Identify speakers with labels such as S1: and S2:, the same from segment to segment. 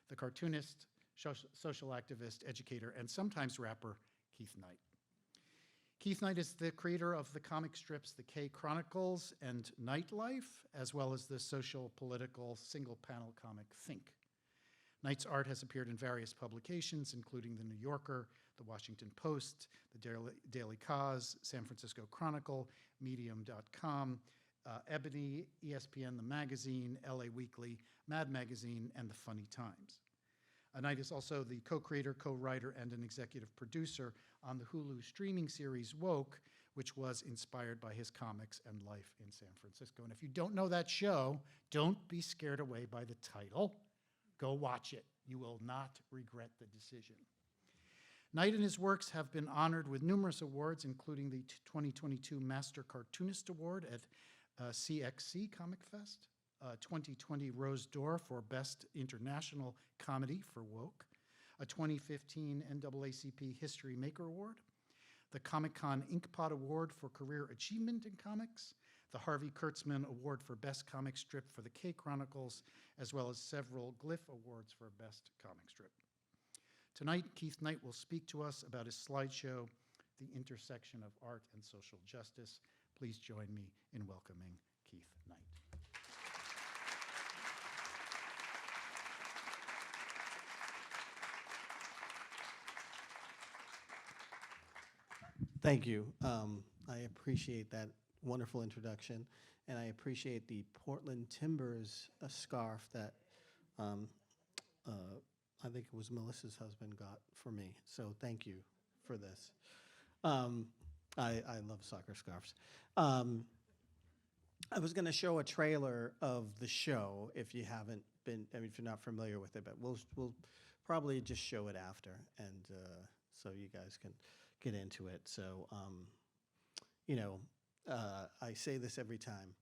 S1: the cartoonist, social activist, educator, and sometimes rapper Keith Knight. Keith Knight is the creator of the comic strips The K Chronicles and Nightlife, as well as the social political single-panel comic Think. Knight's art has appeared in various publications, including The New Yorker, The Washington Post, The Daily Cause, San Francisco Chronicle, Medium.com, Ebony, ESPN The Magazine, LA Weekly, Mad Magazine, and The Funny Times. Knight is also the co-creator, co-writer, and an executive producer on the Hulu streaming series Woke, which was inspired by his comics and life in San Francisco. And if you don't know that show, don't be scared away by the title. Go watch it. You will not regret the decision. Knight and his works have been honored with numerous awards, including the 2022 Master Cartoonist Award at CXC Comic Fest, 2020 Rose d'Or for Best International Comedy for Woke, a 2015 NAACP History Maker Award, the Comic-Con Inkpot Award for Career Achievement in Comics, the Harvey Kurtzman Award for Best Comic Strip for the K Chronicles, as well as several Glyph Awards for Best Comic Strip. Tonight, Keith Knight will speak to us about his slideshow, The Intersection of Art and Social Justice. Please join me in welcoming Keith Knight.
S2: Thank you. I appreciate that wonderful introduction, and I appreciate the Portland Timbers scarf that I think it was Melissa's husband got for me. So thank you for this. I love soccer scarves. I was going to show a trailer of the show if you haven't been, I mean, if you're not familiar with it, but we'll probably just show it after, and so you guys can get into it. So, I say this every time.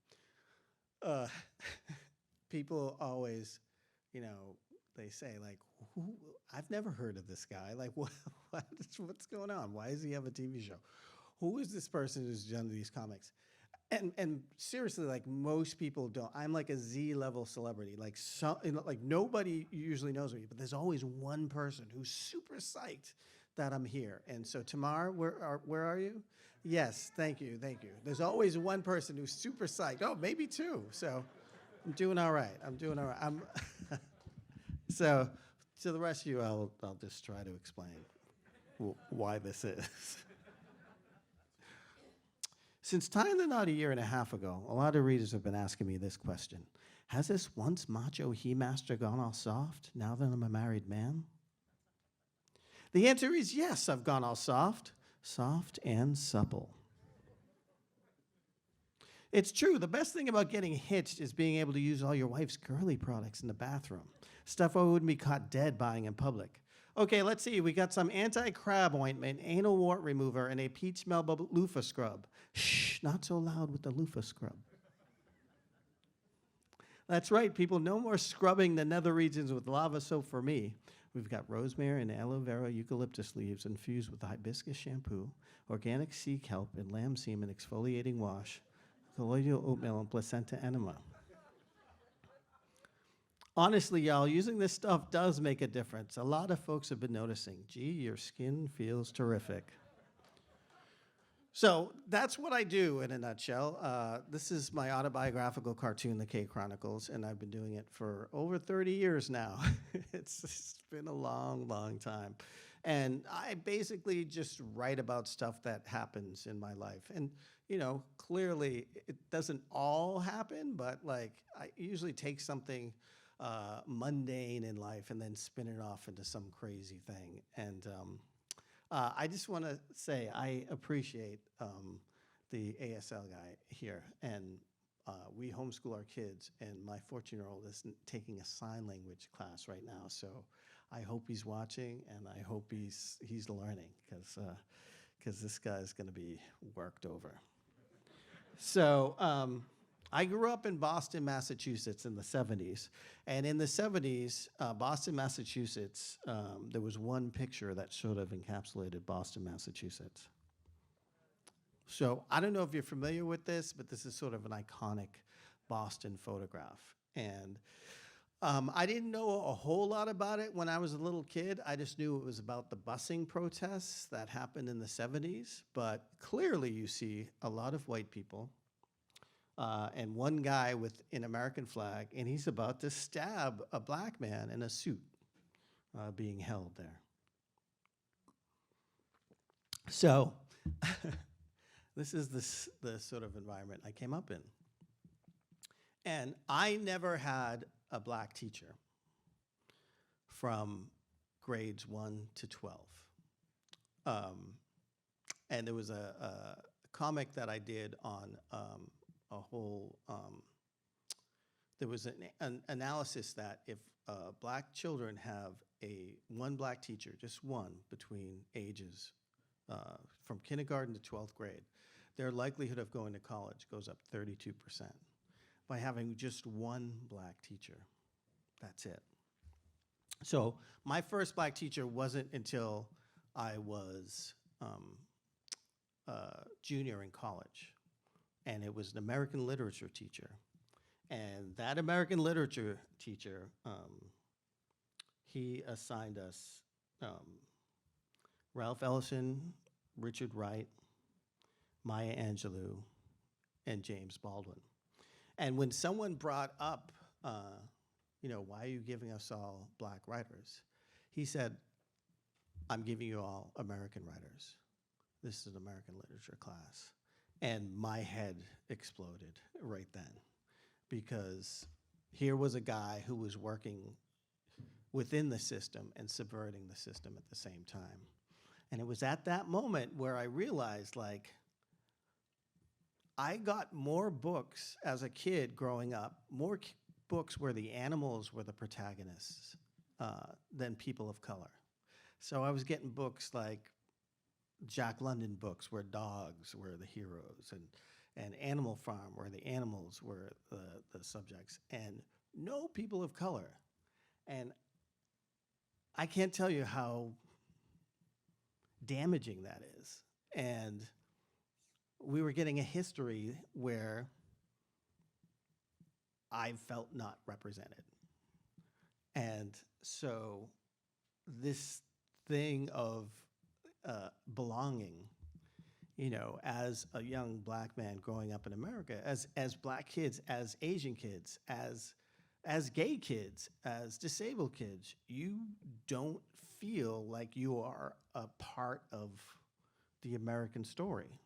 S2: People always, they say, like, I've never heard of this guy. Like, what's going on? Why does he have a TV show? Who is this person who's done these comics? And seriously, like, most people don't. I'm like a Z-level celebrity. Like, like nobody usually knows me, but there's always one person who's super psyched that I'm here. And so Tamar, where are you? Yes, thank you. There's always one person who's super psyched. Oh, maybe two. So I'm doing all right. I'm so to the rest of you, I'll just try to explain why this is. Since tying the knot a year and a half ago, a lot of readers have been asking me this question. Has this once macho he-master gone all soft now that I'm a married man? The answer is yes, I've gone all soft and supple. It's true, the best thing about getting hitched is being able to use all your wife's girly products in the bathroom. Stuff I wouldn't be caught dead buying in public. Okay, let's see, we got some anti-crab ointment, anal wart remover, and a peach melba loofah scrub. Shh, not so loud with the loofah scrub. That's right, people, no more scrubbing the nether regions with lava soap for me. We've got rosemary and aloe vera eucalyptus leaves infused with hibiscus shampoo, organic sea kelp and lamb semen exfoliating wash, colloidal oatmeal and placenta enema. Honestly, y'all, using this stuff does make a difference. A lot of folks have been noticing, gee, your skin feels terrific. So that's what I do in a nutshell. This is my autobiographical cartoon, The K Chronicles, and I've been doing it for over 30 years now. It's been a long, long time. And I basically just write about stuff that happens in my life. And, clearly it doesn't all happen, but like I usually take something mundane in life and then spin it off into some crazy thing. And I just want to say I appreciate the ASL guy here, and we homeschool our kids, and my 14-year-old is taking a sign language class right now, so I hope he's watching, and I hope he's learning, because this guy's going to be worked over. So I grew up in Boston, Massachusetts in the 70s. And in the 70s, Boston, Massachusetts, there was one picture that sort of encapsulated Boston, Massachusetts. So I don't know if you're familiar with this, but this is sort of an iconic Boston photograph. And I didn't know a whole lot about it when I was a little kid. I just knew it was about the busing protests that happened in the 70s. But clearly, you see a lot of white people and one guy with an American flag, and he's about to stab a black man in a suit being held there. So, this is the sort of environment I came up in. And I never had a black teacher from grades 1 to 12. And there was a comic that I did on a whole, there was an analysis that if black children have one black teacher, just one, between ages from kindergarten to 12th grade, their likelihood of going to college goes up 32% by having just one black teacher. That's it. So my first black teacher wasn't until I was junior in college, and it was an American literature teacher. And that American literature teacher, he assigned us Ralph Ellison, Richard Wright, Maya Angelou, and James Baldwin. And when someone brought up, why are you giving us all black writers? He said, I'm giving you all American writers. This is an American literature class. And my head exploded right then, because here was a guy who was working within the system and subverting the system at the same time. And it was at that moment where I realized, like, I got more books as a kid growing up, more books where the animals were the protagonists than people of color. So I was getting books like Jack London books where dogs were the heroes, and Animal Farm where the animals were the subjects, and no people of color. And I can't tell you how damaging that is. And we were getting a history where I felt not represented. And so this thing of belonging, as a young black man growing up in America, as black kids, as Asian kids, as gay kids, as disabled kids, you don't feel like you are a part of the American story.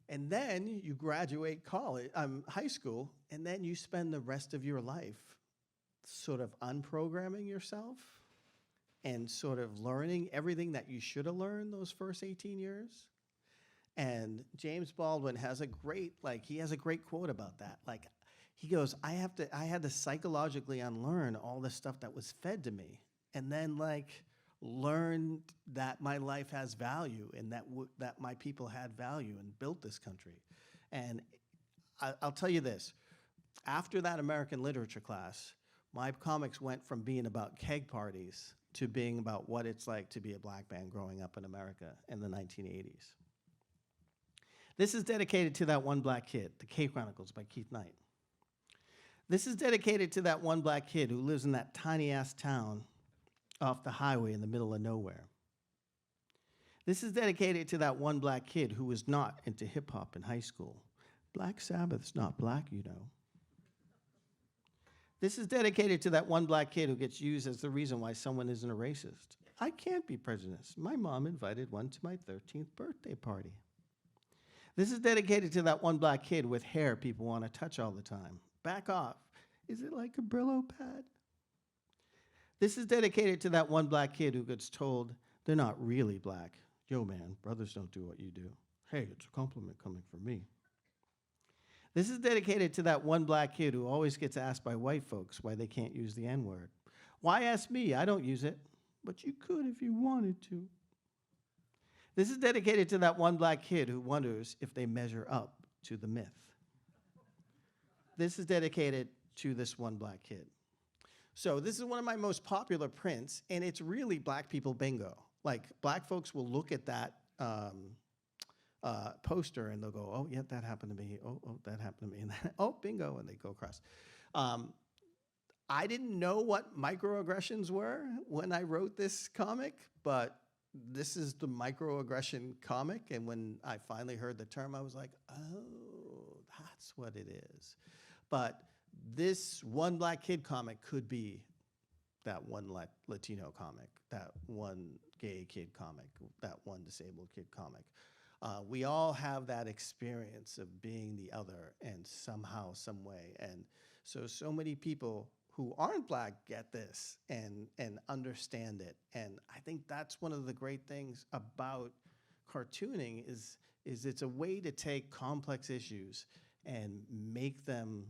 S2: And then you graduate high school, and then you spend the rest of your life sort of unprogramming yourself and sort of learning everything that you should have learned those first 18 years. And James Baldwin has a great quote about that. Like, he goes, I had to psychologically unlearn all the stuff that was fed to me, and then learn that my life has value, and that my people had value and built this country. And I'll tell you this, after that American literature class, my comics went from being about keg parties to being about what it's like to be a black man growing up in America in the 1980s. This is dedicated to that one black kid, The K Chronicles by Keith Knight. This is dedicated to that one black kid who lives in that tiny-ass town off the highway in the middle of nowhere. This is dedicated to that one black kid who was not into hip-hop in high school. Black Sabbath's not black, you know. This is dedicated to that one black kid who gets used as the reason why someone isn't a racist. I can't be prejudiced. My mom invited one to my 13th birthday party. This is dedicated to that one black kid with hair people want to touch all the time. Back off. Is it like a Brillo pad? This is dedicated to that one black kid who gets told they're not really black. Yo, man, brothers don't do what you do. Hey, it's a compliment coming from me. This is dedicated to that one black kid who always gets asked by white folks why they can't use the N-word. Why ask me? I don't use it. But you could if you wanted to. This is dedicated to that one black kid who wonders if they measure up to the myth. This is dedicated to this one black kid. So this is one of my most popular prints, and it's really black people bingo. Like, black folks will look at that poster and they'll go, oh, yeah, that happened to me. Oh, that happened to me. And oh, bingo, and they go across. I didn't know what microaggressions were when I wrote this comic, but this is the microaggression comic. And when I finally heard the term, I was like, oh, that's what it is. But this one black kid comic could be that one Latino comic, that one gay kid comic, that one disabled kid comic. We all have that experience of being the other and somehow, some way. And so many people who aren't black get this and understand it. And I think that's one of the great things about cartooning is it's a way to take complex issues and make them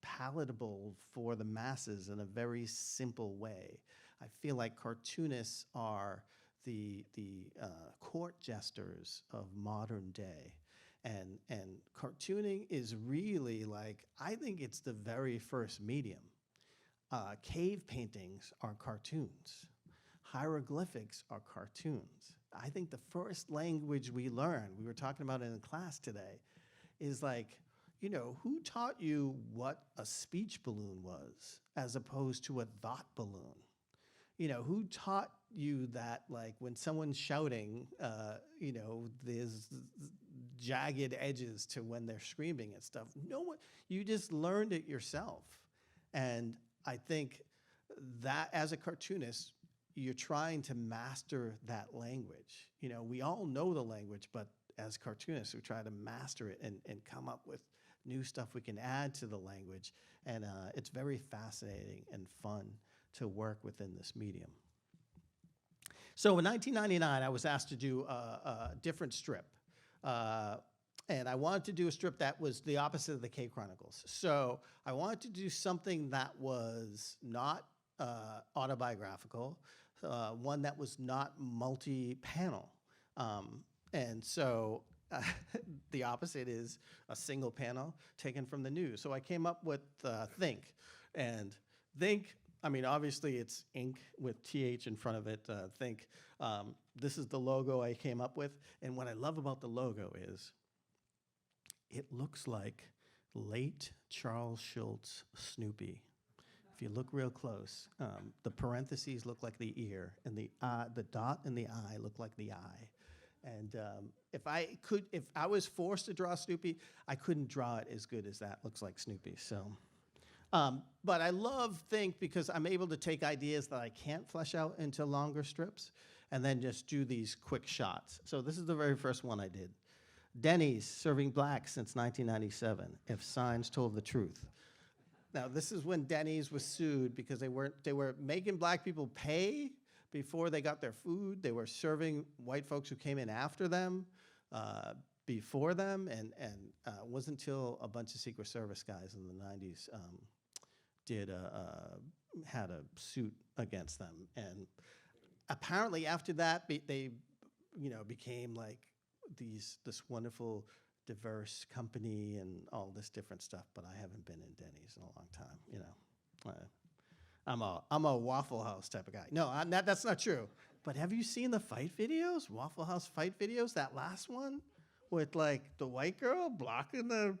S2: palatable for the masses in a very simple way. I feel like cartoonists are the court jesters of modern day. And cartooning is really like, I think it's the very first medium. Cave paintings are cartoons. Hieroglyphics are cartoons. I think the first language we learn, we were talking about it in class today, is like, you know, who taught you what a speech balloon was as opposed to a thought balloon? You know, who taught you that, like, when someone's shouting, you know, there's jagged edges to when they're screaming and stuff? No one, you just learned it yourself. And I think that as a cartoonist, you're trying to master that language. You know, we all know the language, but as cartoonists, we try to master it and come up with new stuff we can add to the language. And it's very fascinating and fun to work within this medium. So in 1999, I was asked to do a different strip. And I wanted to do a strip that was the opposite of the K Chronicles. So I wanted to do something that was not autobiographical, one that was not multi-panel. And so the opposite is a single panel taken from the news. So I came up with Think. And Think, I mean, obviously it's ink with TH in front of it, Think. This is the logo I came up with. And what I love about the logo is it looks like late Charles Schulz Snoopy. If you look real close, the parentheses look like the ear, and the dot and the eye look like the eye. And if I was forced to draw Snoopy, I couldn't draw it as good as that looks like Snoopy. So, but I love Think because I'm able to take ideas that I can't flesh out into longer strips, and then just do these quick shots. So this is the very first one I did. Denny's serving blacks since 1997, if signs told the truth. Now, this is when Denny's was sued because they were making black people pay before they got their food. They were serving white folks who came in after them, before them, and it wasn't until a bunch of Secret Service guys in the 90s had a suit against them. And apparently after that, they became like this wonderful diverse company and all this different stuff, but I haven't been in Denny's in a long time, you know. I'm a Waffle House type of guy. No, that's not true. But have you seen the fight videos? Waffle House fight videos? That last one with like the white girl blocking the,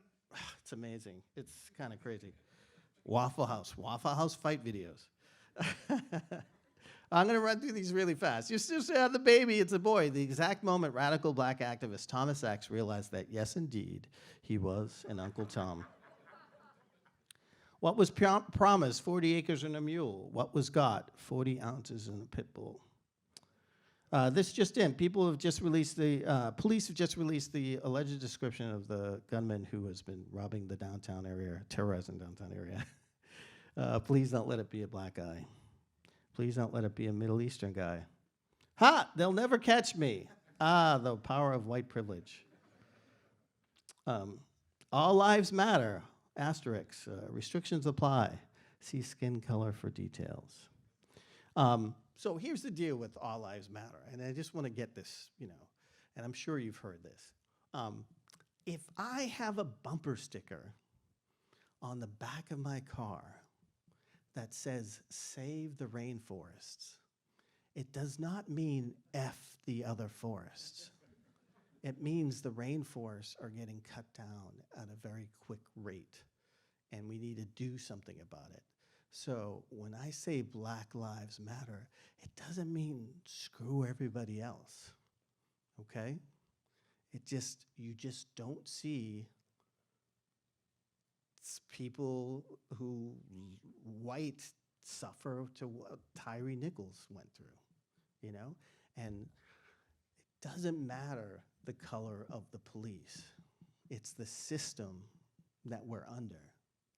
S2: it's amazing. It's kind of crazy. Waffle House fight videos. I'm going to run through these really fast. You still have the baby, it's a boy. The exact moment radical black activist Thomas X realized that, yes, indeed, he was an Uncle Tom. What was promised? 40 acres and a mule. What was got? 40 ounces in a pit bull. This just in. Police have just released the alleged description of the gunman who has been robbing the downtown area, terrorizing downtown area. Please don't let it be a black guy. Please don't let it be a Middle Eastern guy. Ha! They'll never catch me. Ah, the power of white privilege. All lives matter. Asterisk. Restrictions apply. See skin color for details. So here's the deal with all lives matter. And I just want to get this, and I'm sure you've heard this. If I have a bumper sticker on the back of my car that says, save the rainforests, it does not mean F the other forests. It means the rainforests are getting cut down at a very quick rate, and we need to do something about it. So when I say Black Lives Matter, it doesn't mean screw everybody else, okay? You just don't see people who white suffer to what Tyree Nichols went through, you know? And it doesn't matter the color of the police. It's the system that we're under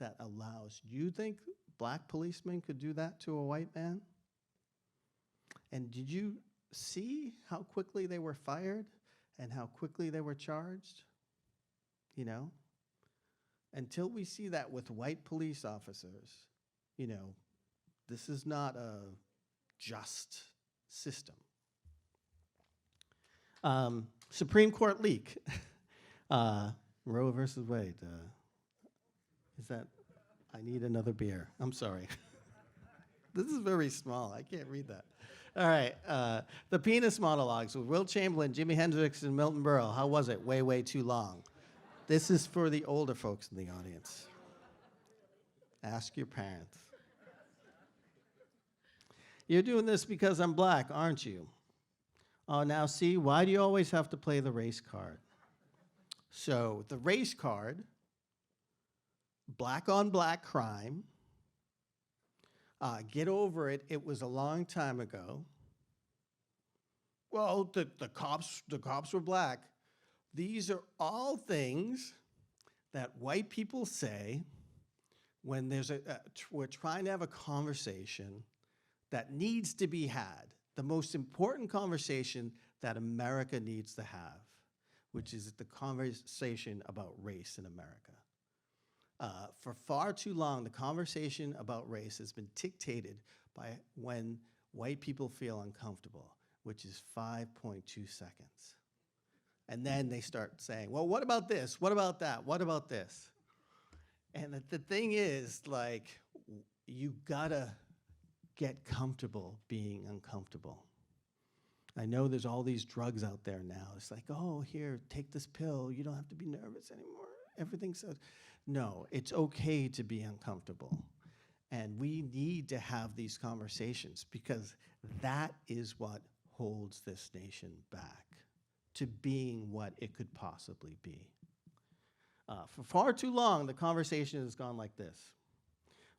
S2: that allows, you think black policemen could do that to a white man? And did you see how quickly they were fired and how quickly they were charged? You know? Until we see that with white police officers, you know, this is not a just system. Supreme Court leak. Roe versus Wade. Is that, I need another beer. I'm sorry. This is very small. I can't read that. All right. The penis monologues with Will Chamberlain, Jimi Hendrix, and Milton Berle. How was it? Way, way too long. This is for the older folks in the audience. Ask your parents. You're doing this because I'm black, aren't you? Oh, now see, why do you always have to play the race card? So the race card, black on black crime, get over it, it was a long time ago. Well, the cops were black. These are all things that white people say when there's we're trying to have a conversation that needs to be had, the most important conversation that America needs to have, which is the conversation about race in America. For far too long, the conversation about race has been dictated by when white people feel uncomfortable, which is 5.2 seconds. And then they start saying, well, what about this? What about that? What about this? And the thing is, like, you gotta get comfortable being uncomfortable. I know there's all these drugs out there now. It's like, oh, here, take this pill. You don't have to be nervous anymore. Everything's so. No, it's okay to be uncomfortable. And we need to have these conversations because that is what holds this nation back to being what it could possibly be. For far too long, the conversation has gone like this.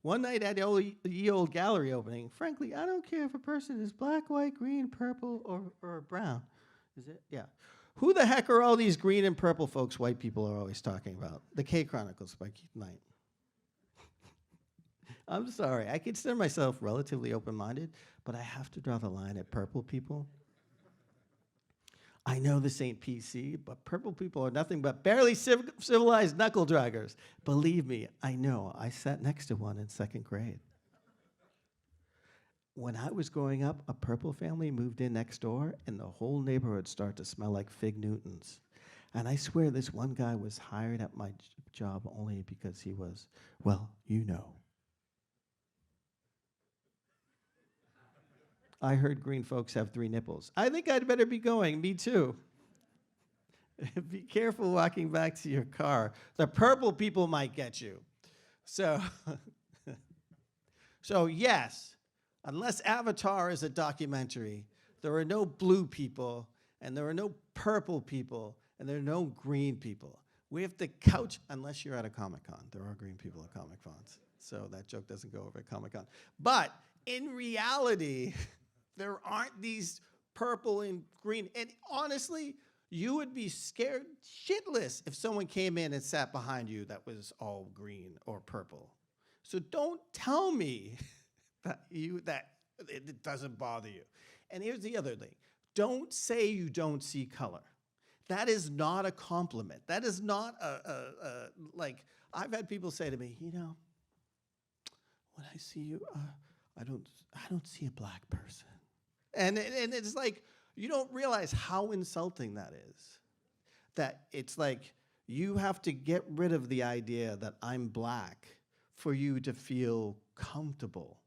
S2: One night at the old gallery opening, frankly, I don't care if a person is black, white, green, purple, or brown. Is it? Yeah. Who the heck are all these green and purple folks white people are always talking about? The K Chronicles by Keith Knight. I'm sorry. I consider myself relatively open-minded, but I have to draw the line at purple people. I know this ain't PC, but purple people are nothing but barely civilized knuckle draggers. Believe me, I know. I sat next to one in second grade. When I was growing up, a purple family moved in next door, and the whole neighborhood started to smell like Fig Newtons. And I swear this one guy was hired at my job only because he was, well, you know. I heard green folks have 3 nipples. I think I'd better be going. Me too. Be careful walking back to your car. The purple people might get you. So, so yes, unless Avatar is a documentary, there are no blue people, and there are no purple people, and there are no green people. We have to couch, unless you're at a Comic-Con. There are green people at Comic-Cons. So that joke doesn't go over at Comic-Con. But in reality, there aren't these purple and green. And honestly, you would be scared shitless if someone came in and sat behind you that was all green or purple. So don't tell me that it doesn't bother you. And here's the other thing. Don't say you don't see color. That is not a compliment. That is not like, I've had people say to me, you know, when I see you, I don't see a black person. And it's like, you don't realize how insulting that is. That it's like, you have to get rid of the idea that I'm black for you to feel comfortable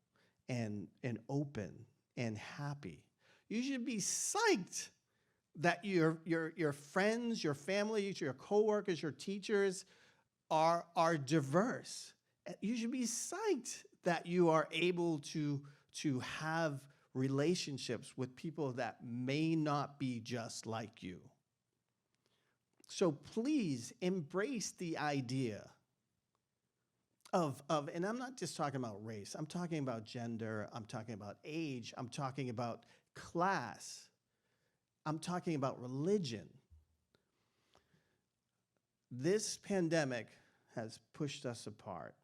S2: and open and happy. You should be psyched that your friends, your family, your coworkers, your teachers are diverse. You should be psyched that you are able to have relationships with people that may not be just like you. So please embrace the idea of, and I'm not just talking about race, I'm talking about gender, I'm talking about age, I'm talking about class, I'm talking about religion. This pandemic has pushed us apart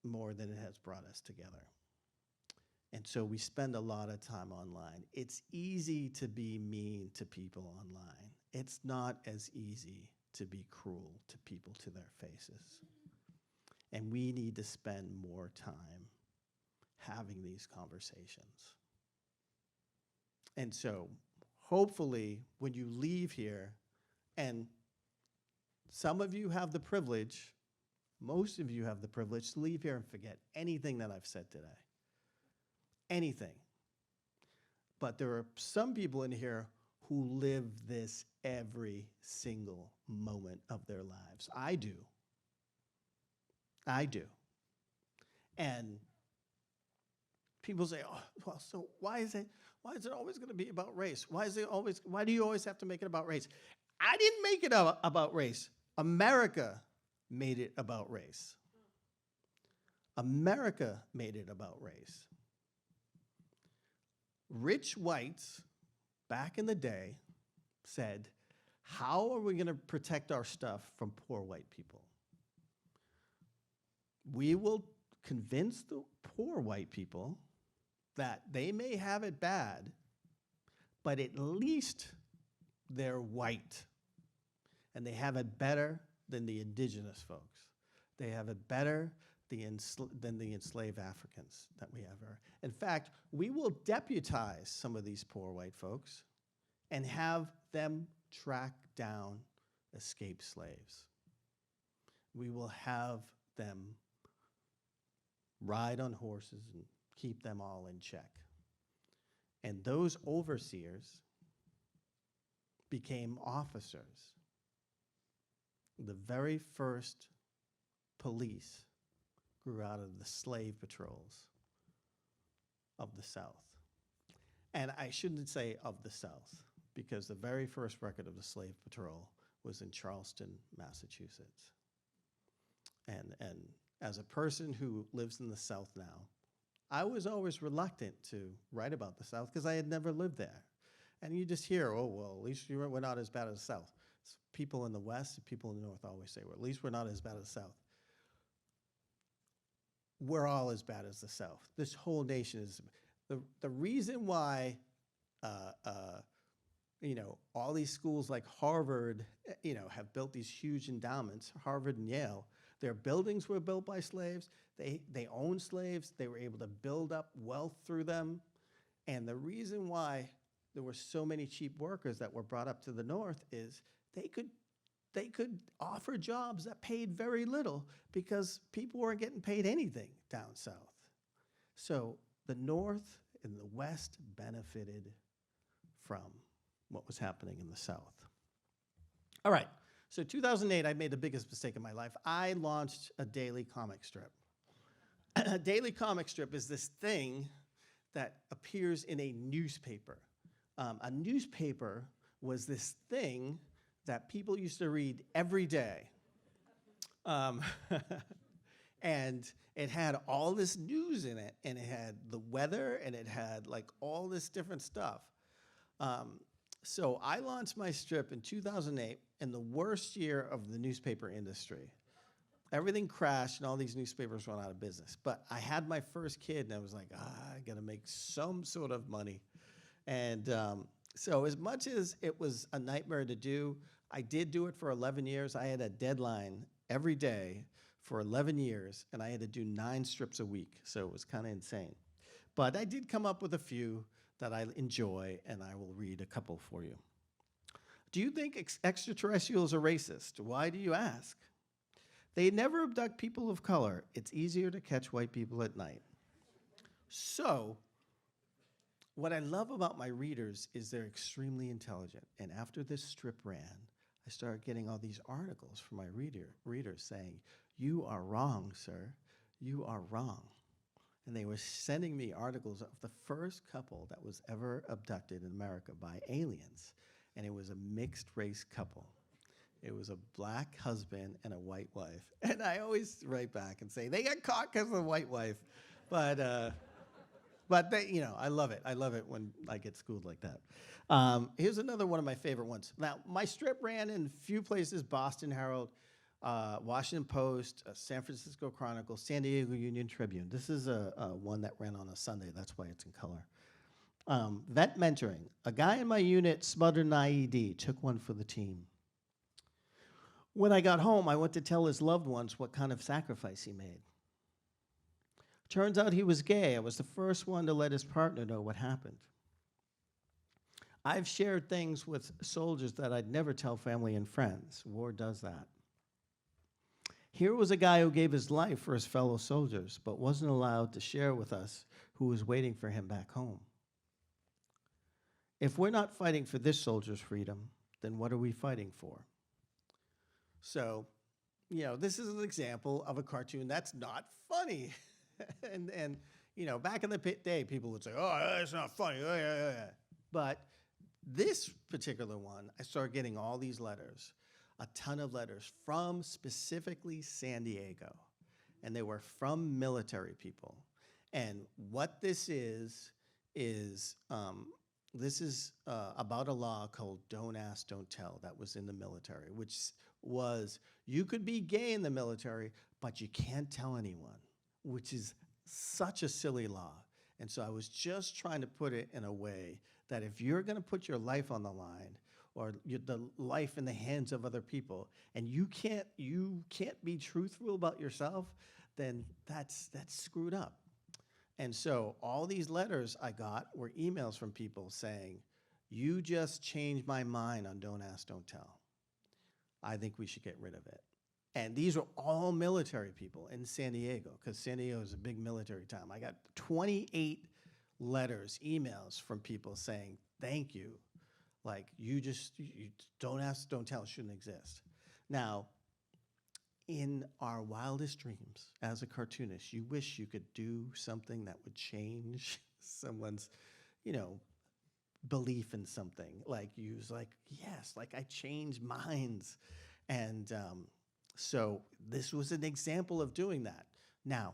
S2: more than it has brought us together. And so we spend a lot of time online. It's easy to be mean to people online. It's not as easy to be cruel to people to their faces. And we need to spend more time having these conversations. And so hopefully when you leave here, and some of you have the privilege, most of you have the privilege to leave here and forget anything that I've said today. Anything. But there are some people in here who live this every single moment of their lives. I do. I do. And people say, oh, well, so why is it always going to be about race? Why do you always have to make it about race? I didn't make it about race. America made it about race. America made it about race. Rich whites back in the day said, how are we going to protect our stuff from poor white people? We will convince the poor white people that they may have it bad, but at least they're white. And they have it better than the indigenous folks. They have it better than the enslaved Africans that we ever. In fact, we will deputize some of these poor white folks and have them track down escaped slaves. We will have them ride on horses and keep them all in check. And those overseers became officers. The very first police grew out of the slave patrols of the South. And I shouldn't say of the South, because the very first record of the slave patrol was in Charleston, Massachusetts. And as a person who lives in the South now, I was always reluctant to write about the South because I had never lived there. And you just hear, oh, well, at least we're not as bad as the South. People in the West, people in the North always say, well, at least we're not as bad as the South. We're all as bad as the South. This whole nation is. The reason why, all these schools like Harvard, have built these huge endowments, Harvard and Yale, their buildings were built by slaves. They owned slaves. They were able to build up wealth through them. And the reason why there were so many cheap workers that were brought up to the North is they could offer jobs that paid very little because people weren't getting paid anything down south. So the North and the West benefited from what was happening in the South. All right, so 2008, I made the biggest mistake of my life. I launched a daily comic strip. A daily comic strip is this thing that appears in a newspaper. A newspaper was this thing that people used to read every day. And it had all this news in it, and it had the weather, and it had like all this different stuff. So I launched my strip in 2008 in the worst year of the newspaper industry. Everything crashed, and all these newspapers went out of business. But I had my first kid, and I was like, I gotta make some sort of money. And so as much as it was a nightmare to do, I did do it for 11 years. I had a deadline every day for 11 years, and I had to do 9 strips a week, so it was kind of insane. But I did come up with a few that I enjoy, and I will read a couple for you. Do you think extraterrestrials are racist? Why do you ask? They never abduct people of color. It's easier to catch white people at night. So, what I love about my readers is they're extremely intelligent. And after this strip ran, I started getting all these articles from my readers saying, you are wrong, sir. You are wrong. and they were sending me articles of the first couple that was ever abducted in America by aliens, and it was a mixed race couple. It was a black husband and a white wife, and I always write back and say they got caught because of the white wife, but they, I love it. I love it when I get schooled like that. Here's another one of my favorite ones. Now, my strip ran in a few places: Boston Herald, Washington Post, San Francisco Chronicle, San Diego Union Tribune. This is a one that ran on a Sunday. That's why it's in color. Vet mentoring. A guy in my unit smothered an IED, took one for the team. When I got home, I went to tell his loved ones what kind of sacrifice he made. Turns out he was gay. I was the first one to let his partner know what happened. I've shared things with soldiers that I'd never tell family and friends. War does that. Here was a guy who gave his life for his fellow soldiers, but wasn't allowed to share with us who was waiting for him back home. If we're not fighting for this soldier's freedom, then what are we fighting for? So, this is an example of a cartoon that's not funny. and back in the day, people would say, oh, that's not funny. Oh, yeah. But this particular one, I started getting all these letters, a ton of letters from specifically San Diego. And they were from military people. And what this is about a law called Don't Ask, Don't Tell that was in the military, which was you could be gay in the military, but you can't tell anyone, which is such a silly law. And so I was just trying to put it in a way that if you're going to put your life on the line or the life in the hands of other people, and you can't be truthful about yourself, then that's screwed up. And so all these letters I got were emails from people saying, you just changed my mind on Don't Ask, Don't Tell. I think we should get rid of it. And these are all military people in San Diego, because San Diego is a big military town. I got 28 letters, emails from people saying, thank you. Like, you Don't Ask, Don't Tell shouldn't exist. Now, in our wildest dreams, as a cartoonist, you wish you could do something that would change someone's, belief in something. Like, yes, like I changed minds. And so this was an example of doing that. Now,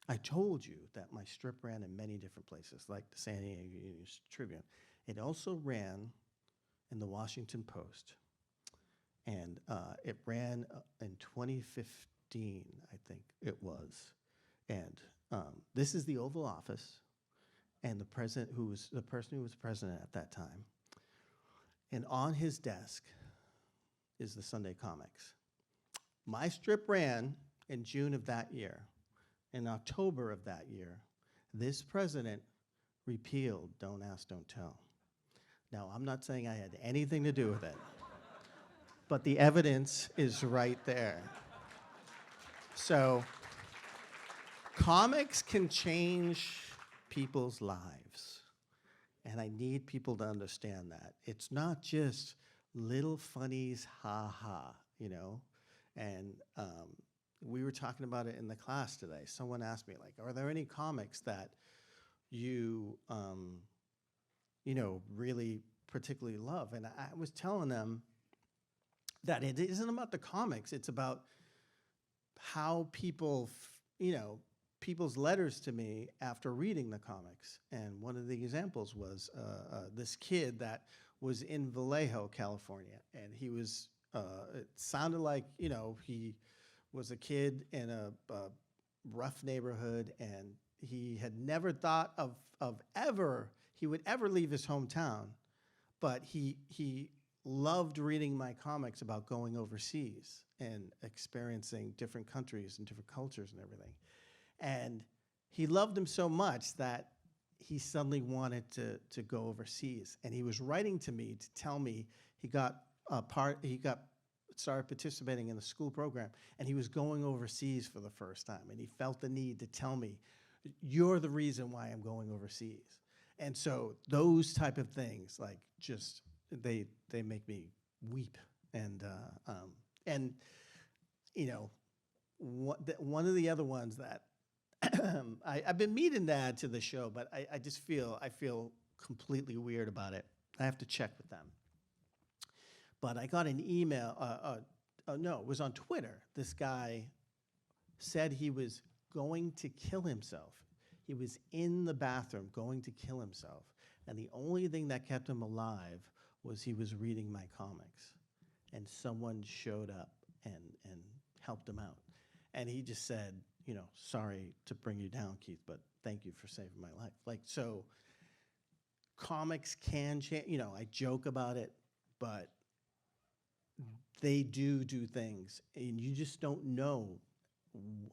S2: I told you that my strip ran in many different places, like the San Diego Union Tribune. It also ran in the Washington Post. And it ran in 2015, I think it was. And this is the Oval Office, and the person who was president at that time. And on his desk is the Sunday Comics. My strip ran in June of that year. In October of that year, this president repealed Don't Ask, Don't Tell. Now, I'm not saying I had anything to do with it, but the evidence is right there. So, comics can change people's lives, and I need people to understand that. It's not just little funnies, ha-ha, And we were talking about it in the class today. Someone asked me, like, are there any comics that you, really particularly love? And I was telling them that it isn't about the comics. It's about how people, people's letters to me after reading the comics. And one of the examples was this kid that was in Vallejo, California. And he was, it sounded like, he was a kid in a rough neighborhood, and he had never thought he would ever leave his hometown. But he loved reading my comics about going overseas and experiencing different countries and different cultures and everything. And he loved them so much that he suddenly wanted to go overseas. And he was writing to me to tell me he started participating in a school program, and he was going overseas for the first time. And he felt the need to tell me, you're the reason why I'm going overseas. And so those type of things, like, just, they make me weep. And one of the other ones that I've been meaning to add to the show, but I just feel completely weird about it. I have to check with them. But I got an email. No, it was on Twitter. This guy said he was going to kill himself. He was in the bathroom going to kill himself. And the only thing that kept him alive was he was reading my comics. And someone showed up and helped him out. And he just said, sorry to bring you down, Keith, but thank you for saving my life. Like, so comics can change. I joke about it, but they do things. And you just don't know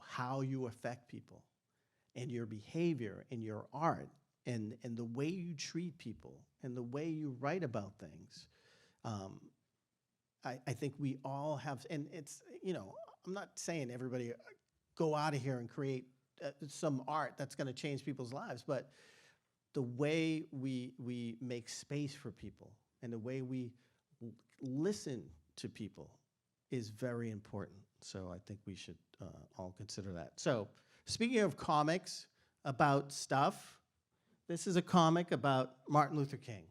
S2: how you affect people and your behavior and your art and the way you treat people and the way you write about things. I think we all have, and it's, I'm not saying everybody go out of here and create some art that's going to change people's lives, but the way we make space for people and the way we listen to people is very important. So I think we should all consider that. So speaking of comics about stuff, this is a comic about Martin Luther King.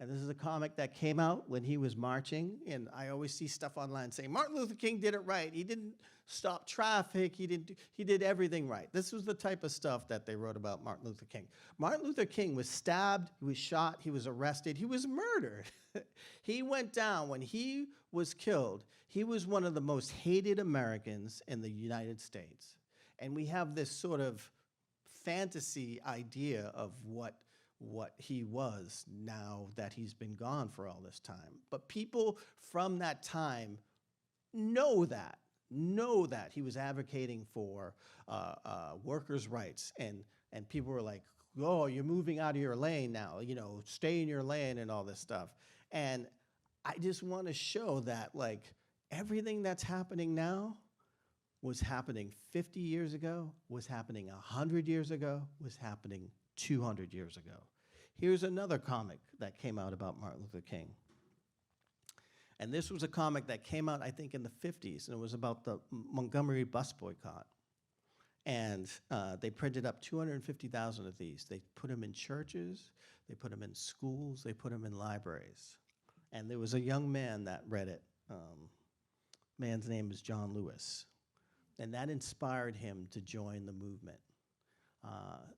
S2: And this is a comic that came out when he was marching. And I always see stuff online saying, Martin Luther King did it right. He didn't stop traffic. He did everything right. This was the type of stuff that they wrote about Martin Luther King. Martin Luther King was stabbed, he was shot, he was arrested, he was murdered. He went down when he was killed. He was one of the most hated Americans in the United States. And we have this sort of fantasy idea of what he was now that he's been gone for all this time. But people from that time know that he was advocating for workers' rights, and people were like, oh, you're moving out of your lane now, stay in your lane and all this stuff. And I just want to show that, like, everything that's happening now was happening 50 years ago, was happening 100 years ago, was happening 200 years ago. Here's another comic that came out about Martin Luther King. And this was a comic that came out, I think, in the 50s, and it was about the Montgomery bus boycott. And they printed up 250,000 of these. They put them in churches, they put them in schools, they put them in libraries. And there was a young man that read it. Man's name is John Lewis. And that inspired him to join the movement.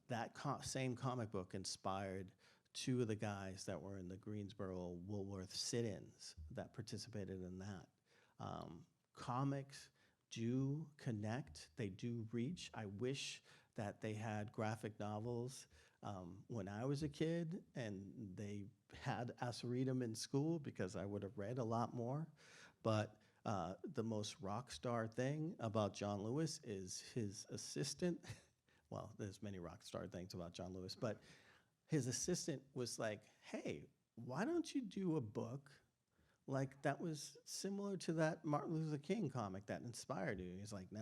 S2: That same comic book inspired two of the guys that were in the Greensboro Woolworth sit-ins that participated in that. Comics do connect, they do reach. I wish that they had graphic novels when I was a kid and they had us read them in school, because I would have read a lot more. But the most rock star thing about John Lewis is his assistant. Well, there's many rock star things about John Lewis, but his assistant was like, hey, why don't you do a book like that was similar to that Martin Luther King comic that inspired you? He's like, no.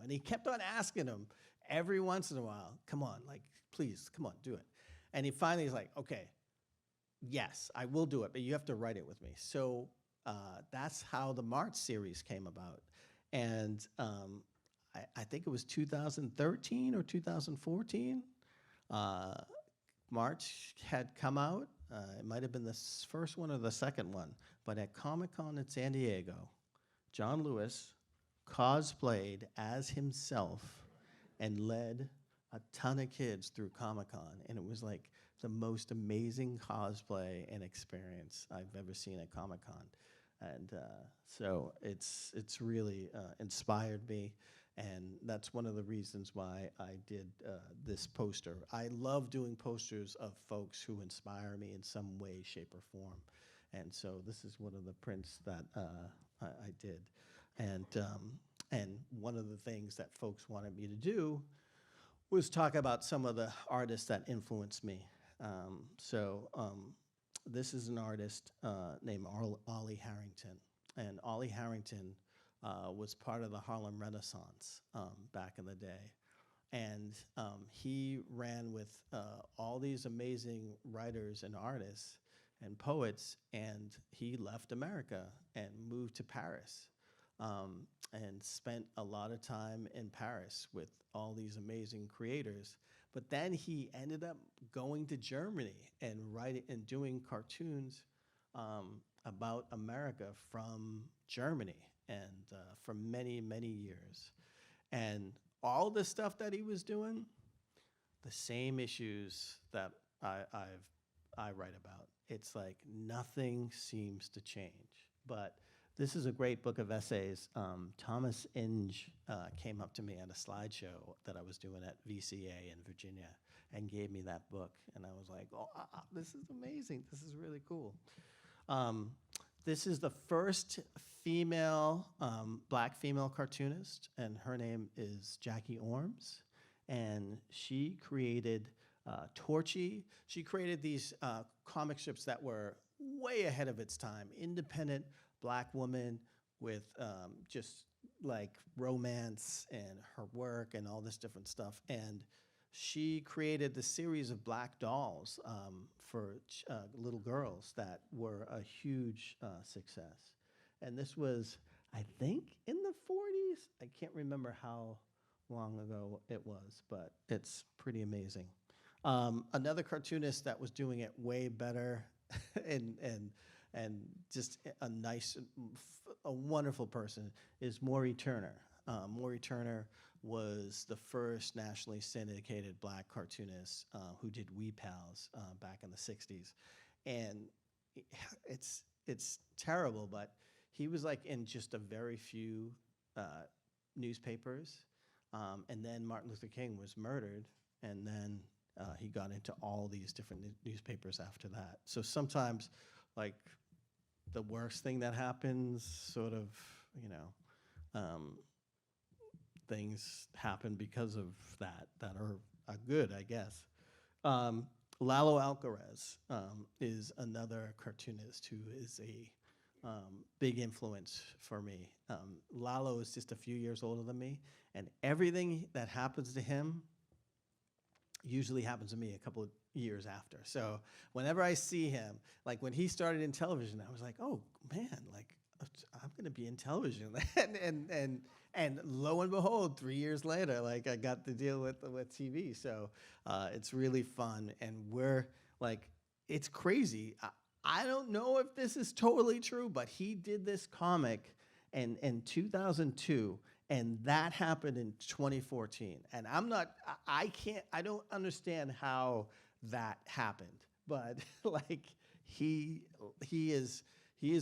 S2: And he kept on asking him every once in a while, come on, like, please, come on, do it. And he finally is like, okay, yes, I will do it, but you have to write it with me. So that's how the March series came about. And I think it was 2013 or 2014. March had come out. It might have been the first one or the second one. But at Comic-Con in San Diego, John Lewis cosplayed as himself and led a ton of kids through Comic-Con. And it was like the most amazing cosplay and experience I've ever seen at Comic-Con. And so it's really inspired me. And that's one of the reasons why I did this poster. I love doing posters of folks who inspire me in some way, shape, or form. And so this is one of the prints that I did. And one of the things that folks wanted me to do was talk about some of the artists that influenced me. This is an artist named Ollie Harrington. And Ollie Harrington was part of the Harlem Renaissance back in the day. And he ran with all these amazing writers and artists and poets, and he left America and moved to Paris. and spent a lot of time in Paris with all these amazing creators. But then he ended up going to Germany and writing and doing cartoons about America from Germany and for many, many years. And all the stuff that he was doing, the same issues that I write about. It's like nothing seems to change. But this is a great book of essays. Thomas Inge came up to me at a slideshow that I was doing at VCA in Virginia and gave me that book. And I was like, oh, this is amazing. This is really cool. This is the first female, black female cartoonist, and her name is Jackie Orms. And she created Torchy. She created these comic strips that were way ahead of its time. Independent black woman with just like romance and her work and all this different stuff. And she created the series of black dolls for little girls that were a huge success. And this was, I think, in the 40s. I can't remember how long ago it was, but it's pretty amazing. Another cartoonist that was doing it way better and just a nice, a wonderful person is Maury Turner. Maury Turner was the first nationally syndicated black cartoonist who did Wee Pals back in the 60s. And it's terrible, but he was like in just a very few newspapers. And then Martin Luther King was murdered, and then he got into all these different newspapers after that. So sometimes, like, the worst thing that happens, sort of, things happen because of that are good, I guess. Lalo Alcaraz is another cartoonist who is a big influence for me. Lalo is just a few years older than me, and everything that happens to him usually happens to me a couple of years after. So whenever I see him, like when he started in television, I was like, oh man, like I'm gonna be in television. and lo and behold, 3 years later, like I got to deal with TV. So it's really fun, and we're like, it's crazy. I don't know if this is totally true, but he did this comic in 2002, and that happened in 2014. And I don't understand how that happened, but like he is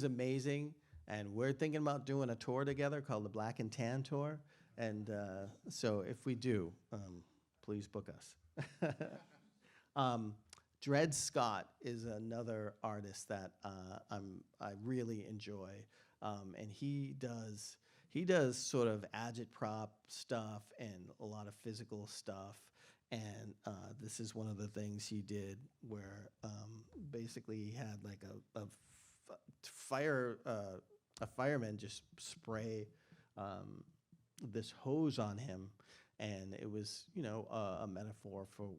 S2: amazing, and we're thinking about doing a tour together called the Black and Tan Tour. And so if we do, please book us. Dred Scott is another artist that I really enjoy, and he does sort of agitprop stuff and a lot of physical stuff. And this is one of the things he did where basically he had like a fireman just spray this hose on him, and it was a metaphor for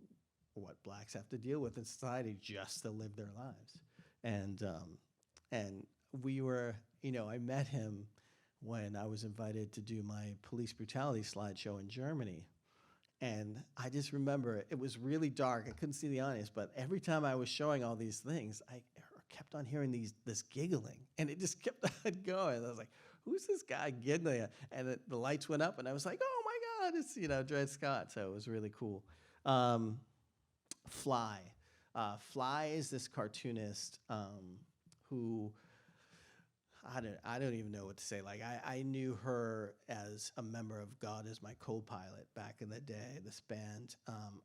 S2: what blacks have to deal with in society just to live their lives. And we were, I met him when I was invited to do my police brutality slideshow in Germany. And I just remember it was really dark. I couldn't see the audience, but every time I was showing all these things, I kept on hearing this giggling, and it just kept on going. And I was like, who's this guy giggling? And the lights went up, and I was like, oh my God, it's Dred Scott. So it was really cool. Fly. Fly is this cartoonist who I don't even know what to say. Like I knew her as a member of God Is My Co-Pilot back in the day, this band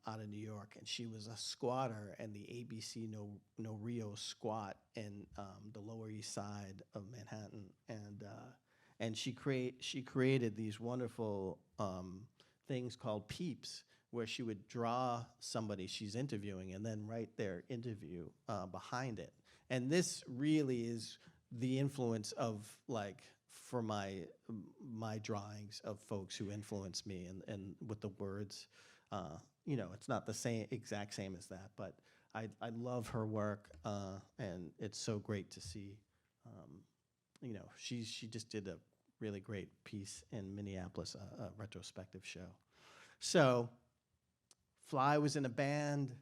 S2: out of New York, and she was a squatter in the ABC No Rio squat in the Lower East Side of Manhattan, and she created these wonderful things called peeps, where she would draw somebody she's interviewing and then write their interview behind it. And this really is the influence of, like, for my drawings of folks who influenced me and with the words. It's not the exact same as that, but I love her work, and it's so great to see. She just did really great piece in Minneapolis, a retrospective show. So Fly was in a band,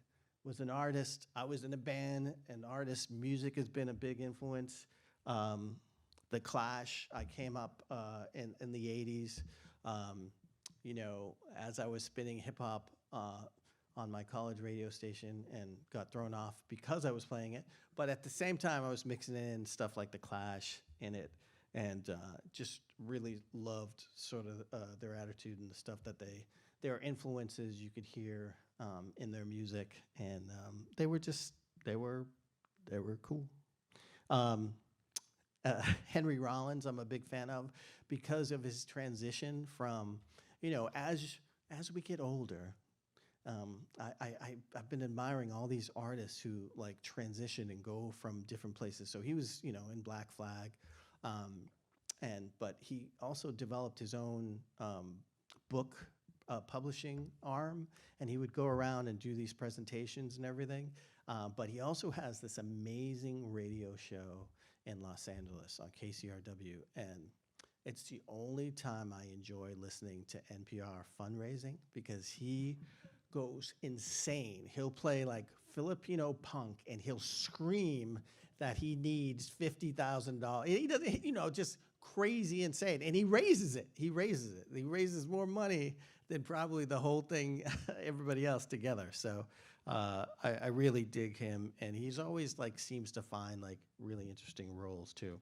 S2: was an artist. I was in a band, an artist. Music has been a big influence. The Clash, I came up in the 80s, you know, as I was spinning hip hop on my college radio station and got thrown off because I was playing it. But at the same time, I was mixing in stuff like The Clash in it, and just really loved sort of their attitude and the stuff that their influences you could hear in their music, and they were cool. Henry Rollins, I'm a big fan of because of his transition from, you know, as we get older. I've been admiring all these artists who like transition and go from different places. So he was, you know, in Black Flag, but he also developed his own book publishing arm, and he would go around and do these presentations and everything. But he also has this amazing radio show in Los Angeles on KCRW, and it's the only time I enjoy listening to NPR fundraising because he goes insane. He'll play like Filipino punk and he'll scream that he needs $50,000. He doesn't, you know, just crazy insane. And he raises it. He raises more money than probably the whole thing, everybody else together. So I really dig him. And he's always like seems to find like really interesting roles too.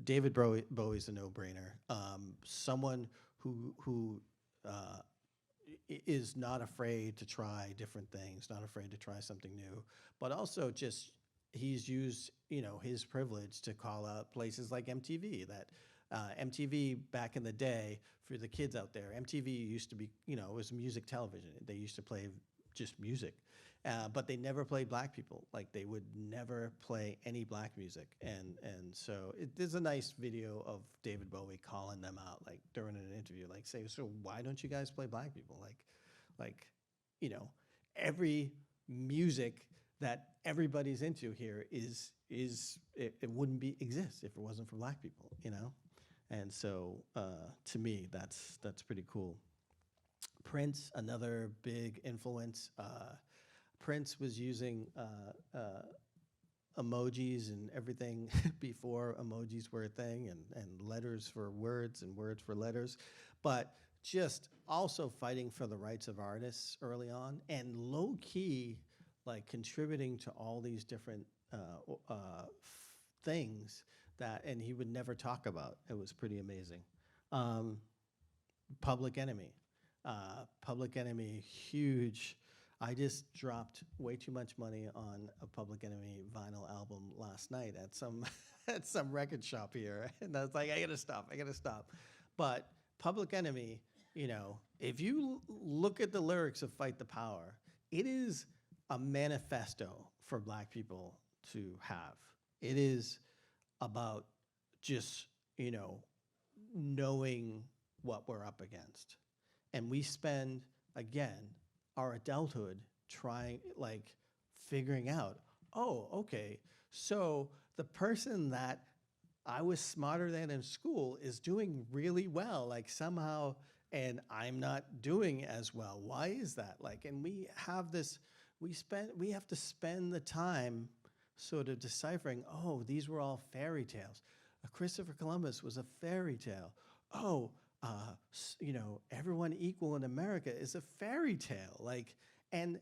S2: David Bowie's a no-brainer. Someone who is not afraid to try different things, not afraid to try something new, but also just he's used, you know, his privilege to call out places like MTV. That MTV back in the day, for the kids out there, MTV used to be, you know, it was music television. They used to play just music, but they never played black people. Like they would never play any black music, and so there's a nice video of David Bowie calling them out, like during an interview, like say, so why don't you guys play black people? Like, you know, every music that everybody's into here is it wouldn't exist if it wasn't for black people, you know, and so to me that's pretty cool. Prince, another big influence. Prince was using emojis and everything before emojis were a thing, and letters for words and words for letters, but just also fighting for the rights of artists early on, and low key like contributing to all these different things that, and he would never talk about. It was pretty amazing. Public Enemy. Public Enemy, huge. I just dropped way too much money on a Public Enemy vinyl album last night at some at some record shop here, and I was like, I gotta stop. But Public Enemy, you know, if you look at the lyrics of Fight the Power, it is a manifesto for black people to have. It is about just, you know, knowing what we're up against. And we spend, again, our adulthood trying, like, figuring out, oh, okay, so the person that I was smarter than in school is doing really well, like somehow, and I'm not doing as well. Why is that? Like, and we have this, we have to spend the time sort of deciphering, oh, these were all fairy tales. Christopher Columbus was a fairy tale. Oh, you know, everyone equal in America is a fairy tale. Like, and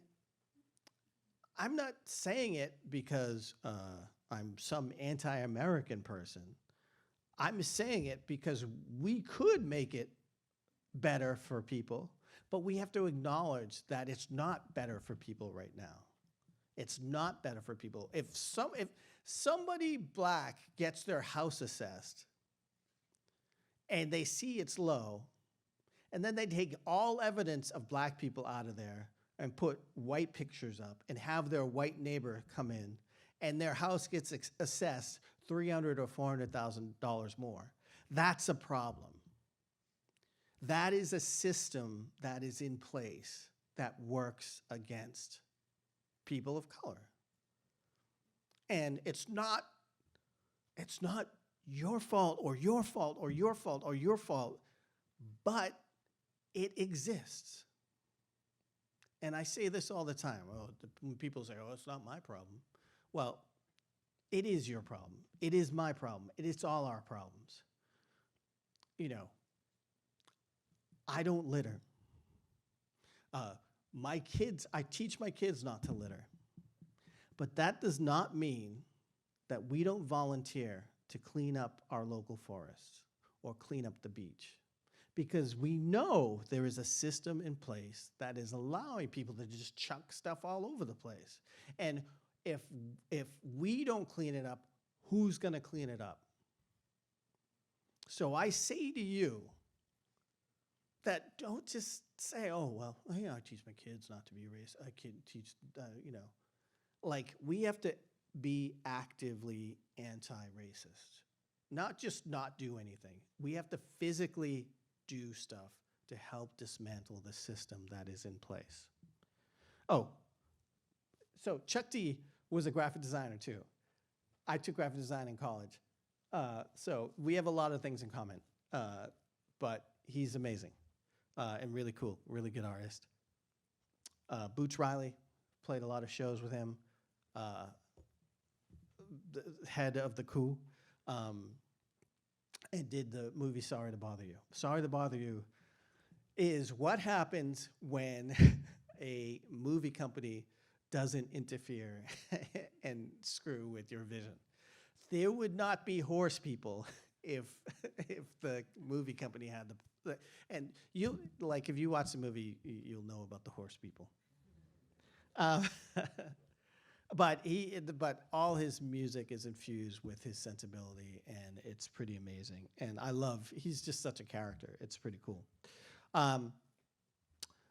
S2: I'm not saying it because I'm some anti-American person. I'm saying it because we could make it better for people, but we have to acknowledge that it's not better for people right now. It's not better for people. If somebody black gets their house assessed and they see it's low, and then they take all evidence of black people out of there and put white pictures up and have their white neighbor come in, and their house gets assessed $300,000 or $400,000 more, that's a problem. That is a system that is in place that works against people of color. And it's not your fault or your fault or your fault or your fault, but it exists. And I say this all the time. When people say, oh, it's not my problem. Well, it is your problem. It is my problem. It is all our problems. You know, I don't litter. I teach my kids not to litter. But that does not mean that we don't volunteer to clean up our local forests or clean up the beach. Because we know there is a system in place that is allowing people to just chuck stuff all over the place. And if we don't clean it up, who's going to clean it up? So I say to you that don't just say, oh, well, I teach my kids not to be racist. I can teach, like we have to be actively anti-racist, not just not do anything. We have to physically do stuff to help dismantle the system that is in place. Oh, so Chuck D was a graphic designer too. I took graphic design in college. So we have a lot of things in common, but he's amazing and really cool, really good artist. Boots Riley, played a lot of shows with him. The head of the Coup, and did the movie Sorry to Bother You. Sorry to Bother You is what happens when a movie company doesn't interfere and screw with your vision. There would not be horse people if the movie company had the, and you, like if you watch the movie, you'll know about the horse people. But all his music is infused with his sensibility, and it's pretty amazing. And he's just such a character. It's pretty cool.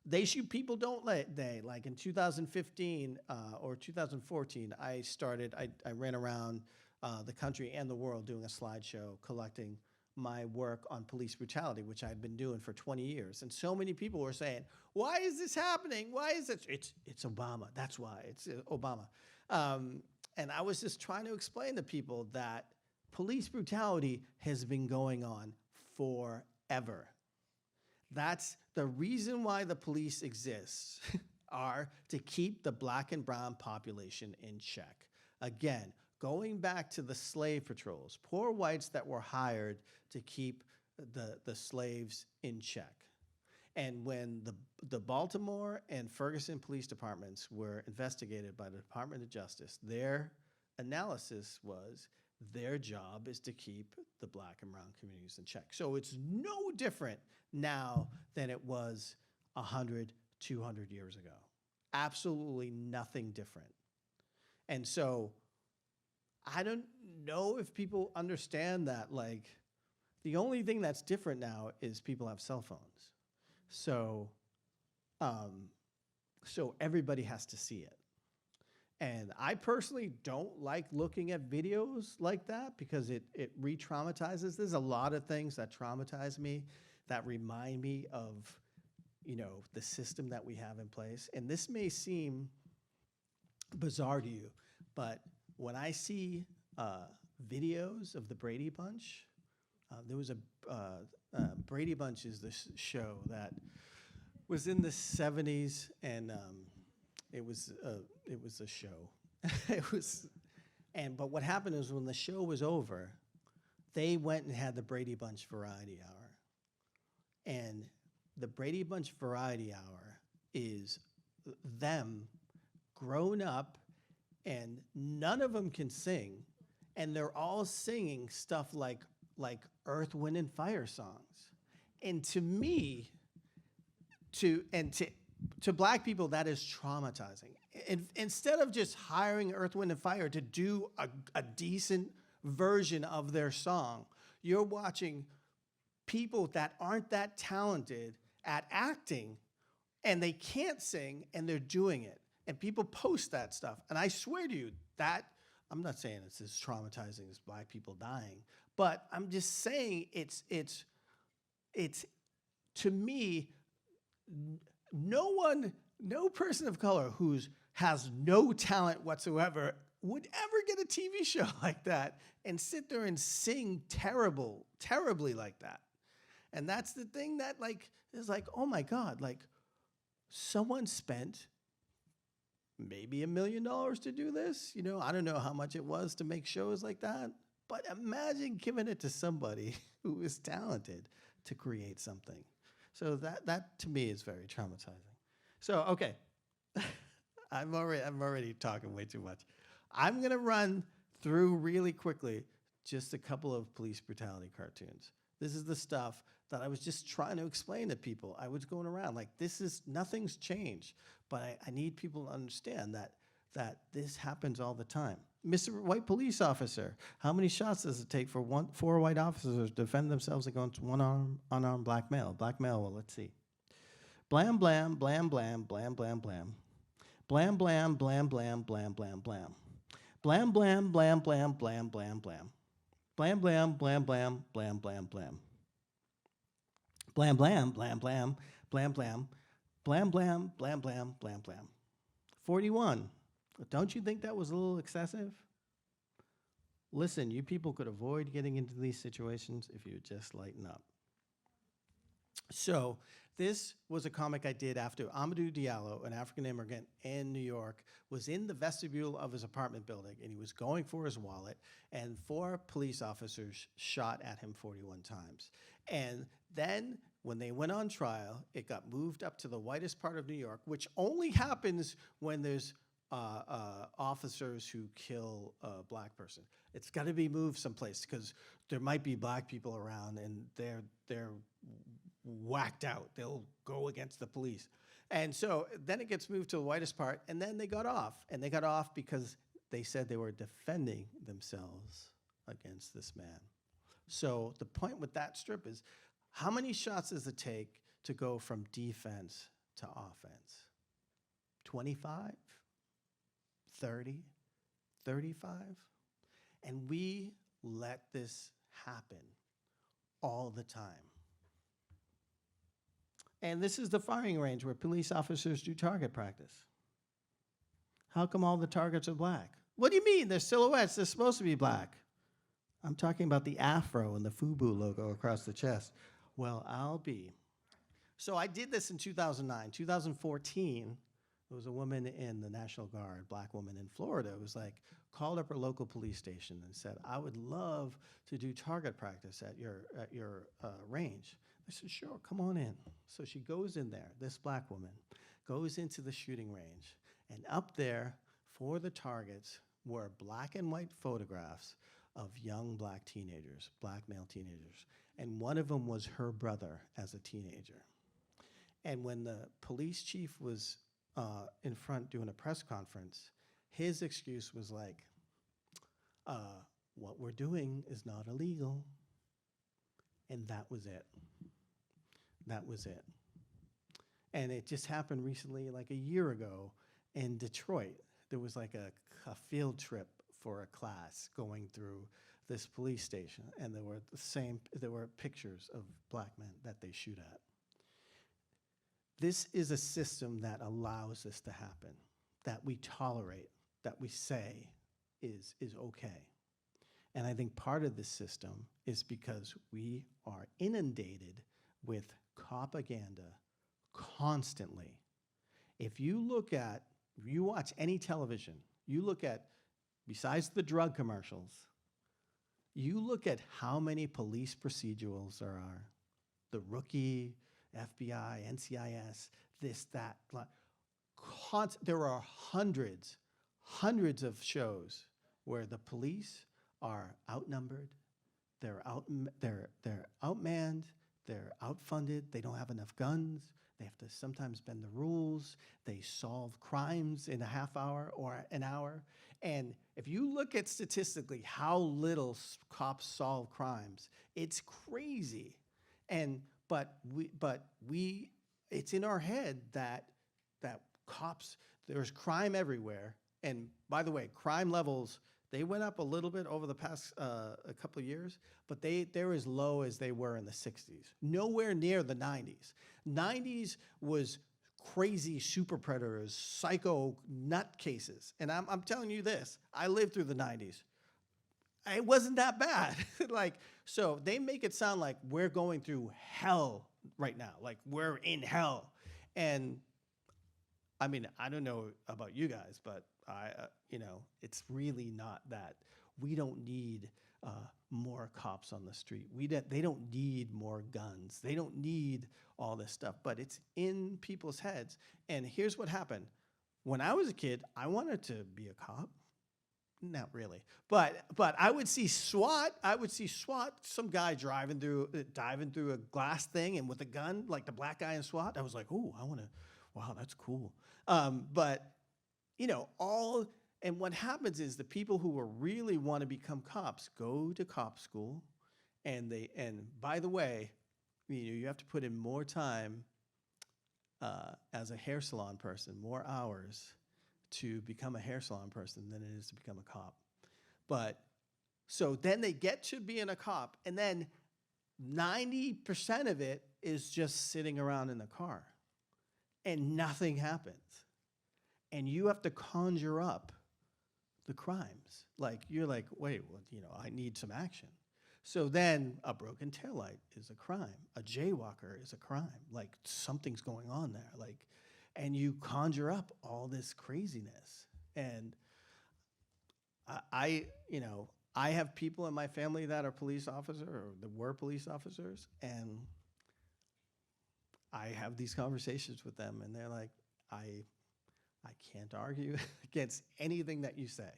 S2: They Shoot People Don't They? Like in 2015 or 2014, I ran around the country and the world doing a slideshow collecting my work on police brutality, which I'd been doing for 20 years. And so many people were saying, why is this happening? Why is it? It's Obama. That's why. It's Obama. And I was just trying to explain to people that police brutality has been going on forever. That's the reason why the police exists, are to keep the black and brown population in check. Again, going back to the slave patrols, poor whites that were hired to keep the slaves in check. And when the Baltimore and Ferguson police departments were investigated by the Department of Justice, their analysis was their job is to keep the black and brown communities in check. So it's no different now than it was 100, 200 years ago. Absolutely nothing different. And so I don't know if people understand that, like, the only thing that's different now is people have cell phones. So everybody has to see it. And I personally don't like looking at videos like that because it re-traumatizes. There's a lot of things that traumatize me, that remind me of, the system that we have in place. And this may seem bizarre to you, but when I see videos of the Brady Bunch, there was Brady Bunch is this show that was in the 70s, and it was a show. But what happened is when the show was over, they went and had the Brady Bunch Variety Hour, and the Brady Bunch Variety Hour is them grown up, and none of them can sing, and they're all singing stuff like Earth, Wind, and Fire songs. And to me, to black people, that is traumatizing. And instead of just hiring Earth, Wind, and Fire to do a decent version of their song, you're watching people that aren't that talented at acting, and they can't sing, and they're doing it. And people post that stuff. And I swear to you, that, I'm not saying it's as traumatizing as black people dying, but I'm just saying it's to me, no person of color has no talent whatsoever would ever get a TV show like that and sit there and sing terribly like that. And that's the thing that like is like, oh my God, like someone spent maybe $1 million to do this. You know, I don't know how much it was to make shows like that, but imagine giving it to somebody who is talented to create something. So that to me is very traumatizing. So, okay. I'm already talking way too much. I'm going to run through really quickly just a couple of police brutality cartoons. This is the stuff that I was just trying to explain to people. I was going around like, nothing's changed, but I need people to understand that this happens all the time. Mr. White Police Officer, how many shots does it take for 4 white officers to defend themselves against one unarmed black male? Black male, well, let's see. Blam, blam, blam, blam, blam, blam, blam. Blam, blam, blam, blam, blam, blam, blam. Blam, blam, blam, blam, blam, blam, blam. Blam, blam, blam, blam, blam, blam, blam. Blam, blam, blam, blam, blam, blam. Blam, blam, blam, blam, blam, blam. 41. Don't you think that was a little excessive? Listen, you people could avoid getting into these situations if you would just lighten up. So this was a comic I did after Amadou Diallo, an African immigrant in New York, was in the vestibule of his apartment building, and he was going for his wallet, and 4 police officers shot at him 41 times. And then when they went on trial, it got moved up to the whitest part of New York, which only happens when there's officers who kill a black person. It's got to be moved someplace because there might be black people around and they're whacked out. They'll go against the police. And so then it gets moved to the whitest part, and then they got off. And they got off because they said they were defending themselves against this man. So the point with that strip is, how many shots does it take to go from defense to offense? 25? 30? 35? And we let this happen all the time. And this is the firing range where police officers do target practice. How come all the targets are black? What do you mean? They're silhouettes. They're supposed to be black. I'm talking about the afro and the FUBU logo across the chest. Well, I'll be. So I did this in 2009. 2014, there was a woman in the National Guard, black woman in Florida, who was like, called up her local police station and said, I would love to do target practice at your range. I said, sure, come on in. So she goes in there, this black woman, goes into the shooting range, and up there for the targets were black and white photographs of young black teenagers, black male teenagers. And one of them was her brother as a teenager. And when the police chief was in front doing a press conference, his excuse was like, what we're doing is not illegal. And that was it. That was it. And it just happened recently, like a year ago in Detroit. There was like a field trip for a class going through this police station, and there were pictures of black men that they shoot at. This is a system that allows this to happen, that we tolerate, that we say is okay. And I think part of this system is because we are inundated with propaganda constantly. If you watch any television, you look at, besides the drug commercials, you look at how many police procedurals there are. The Rookie, FBI, NCIS, this, that. There are hundreds of shows where the police are outnumbered, they're outmanned, they're outfunded, they don't have enough guns, they have to sometimes bend the rules, they solve crimes in a half hour or an hour. And if you look at statistically how little cops solve crimes, it's crazy. But it's in our head that cops, there's crime everywhere. And by the way, crime levels, they went up a little bit over the past a couple of years, but they're as low as they were in the 60s. Nowhere near the 90s. 90s was crazy super predators, psycho nutcases. And I'm telling you this, I lived through the 90s. It wasn't that bad. Like, so they make it sound like we're going through hell right now, like we're in hell. And I mean, I don't know about you guys, but it's really not that. We don't need more cops on the street. They don't need more guns. They don't need all this stuff, but it's in people's heads. And here's what happened. When I was a kid, I wanted to be a cop. Not really, but I would see SWAT. Some guy diving through a glass thing and with a gun, like the black guy in SWAT. I was like, ooh, wow, that's cool. But and what happens is the people who really want to become cops go to cop school, and by the way, you have to put in more time as a hair salon person, more hours to become a hair salon person than it is to become a cop. But so then they get to being a cop, and then 90% of it is just sitting around in the car and nothing happens. And you have to conjure up the crimes. Like, you're like, wait, well, I need some action. So then a broken taillight is a crime. A jaywalker is a crime. Like, something's going on there. Like, and you conjure up all this craziness. And I have people in my family that are police officers or that were police officers, and I have these conversations with them, and they're like, I can't argue against anything that you say,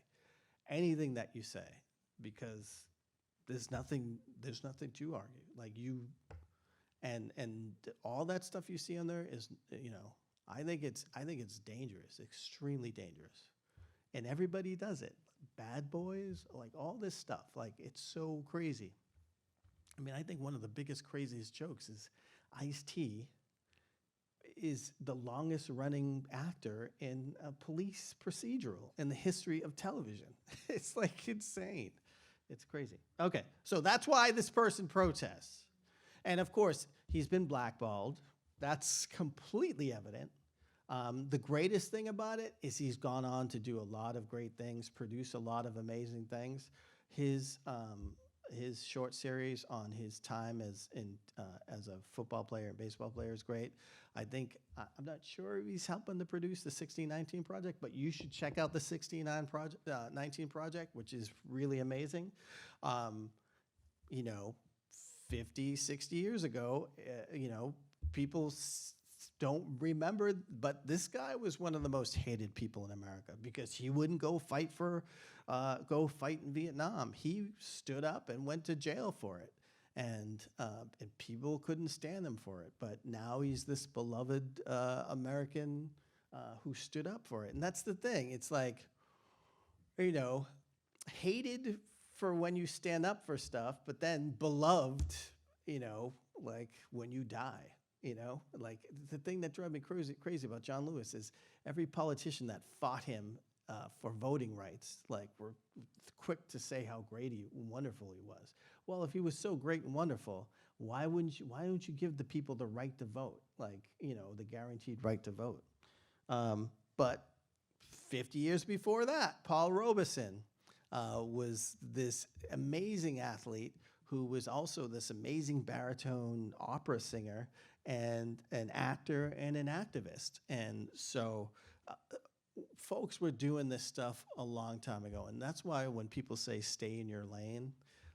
S2: because there's nothing to argue. Like, and all that stuff you see on there is, I think it's dangerous, extremely dangerous. And everybody does it. Bad boys, like all this stuff. Like, it's so crazy. I mean, I think one of the biggest, craziest jokes is Ice-T is the longest running actor in a police procedural in the history of television. It's like insane. It's crazy. Okay, so that's why this person protests. And of course, he's been blackballed. That's completely evident. The greatest thing about it is he's gone on to do a lot of great things, produce a lot of amazing things. His short series on his time as a football player and baseball player is great. I'm not sure if he's helping to produce the 1619 Project, but you should check out the 1619 Project, which is really amazing. 50, 60 years ago, people don't remember, but this guy was one of the most hated people in America because he wouldn't go fight in Vietnam. He stood up and went to jail for it, and people couldn't stand him for it. But now he's this beloved American who stood up for it, and that's the thing. It's like, hated for when you stand up for stuff, but then beloved, like when you die. Like the thing that drove me crazy about John Lewis is every politician that fought him for voting rights, like, were quick to say how great and wonderful he was. Well, if he was so great and wonderful, why don't you give the people the right to vote? Like, the guaranteed right to vote. But 50 years before that, Paul Robeson was this amazing athlete who was also this amazing baritone opera singer and an actor and an activist. And so folks were doing this stuff a long time ago. And that's why when people say stay in your lane,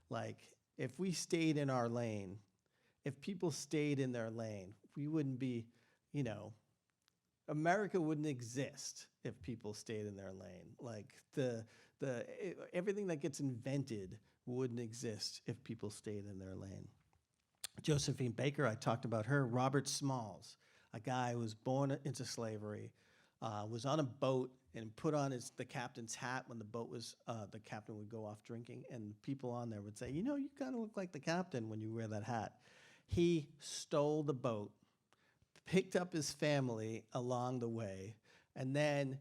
S2: like, if we stayed in our lane, if people stayed in their lane, we wouldn't be, America wouldn't exist if people stayed in their lane. Like, everything that gets invented wouldn't exist if people stayed in their lane. Josephine Baker, I talked about her. Robert Smalls, a guy who was born into slavery, was on a boat and put on the captain's hat when the captain would go off drinking, and people on there would say, you kind of look like the captain when you wear that hat. He stole the boat, picked up his family along the way, and then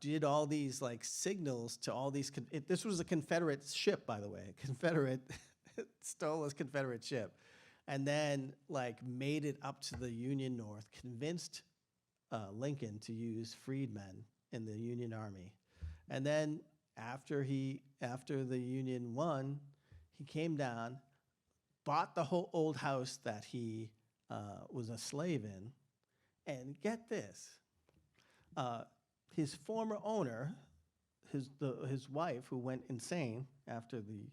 S2: did all these like signals to all these. This was a Confederate ship, by the way. Confederate stole his Confederate ship, and then like made it up to the Union North, convinced Lincoln to use freedmen in the Union Army. And then after the Union won, he came down, bought the whole old house that he was a slave in, and get this, his former owner, his wife, who went insane after the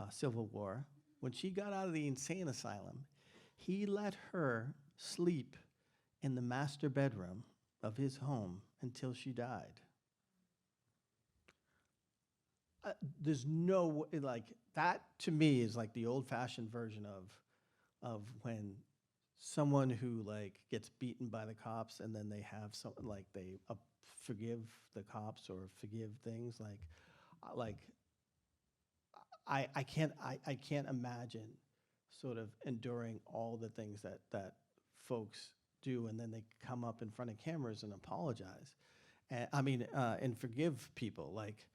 S2: Civil War, when she got out of the insane asylum, he let her sleep in the master bedroom of his home until she died. There's no like that to me is like the old-fashioned version of when someone who like gets beaten by the cops and then they have something like they forgive the cops or forgive things like I can't imagine sort of enduring all the things that folks do, and then they come up in front of cameras and apologize, and and forgive people. Like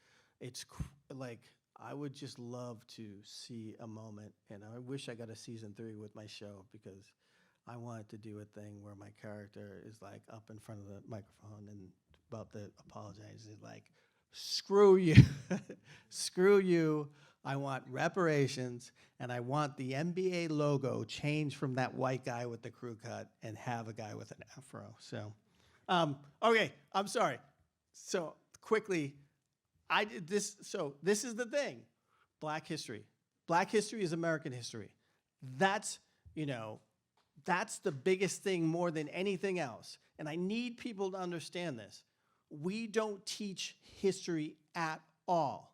S2: like I would just love to see a moment, and I wish I got a season 3 with my show, because I wanted to do a thing where my character is like up in front of the microphone and about to apologize. Is like, screw you, screw you. I want reparations, and I want the NBA logo changed from that white guy with the crew cut and have a guy with an afro. So, okay, I'm sorry. So quickly, I did this. So this is the thing: Black history. Black history is American history. That's that's the biggest thing more than anything else. And I need people to understand this. We don't teach history at all.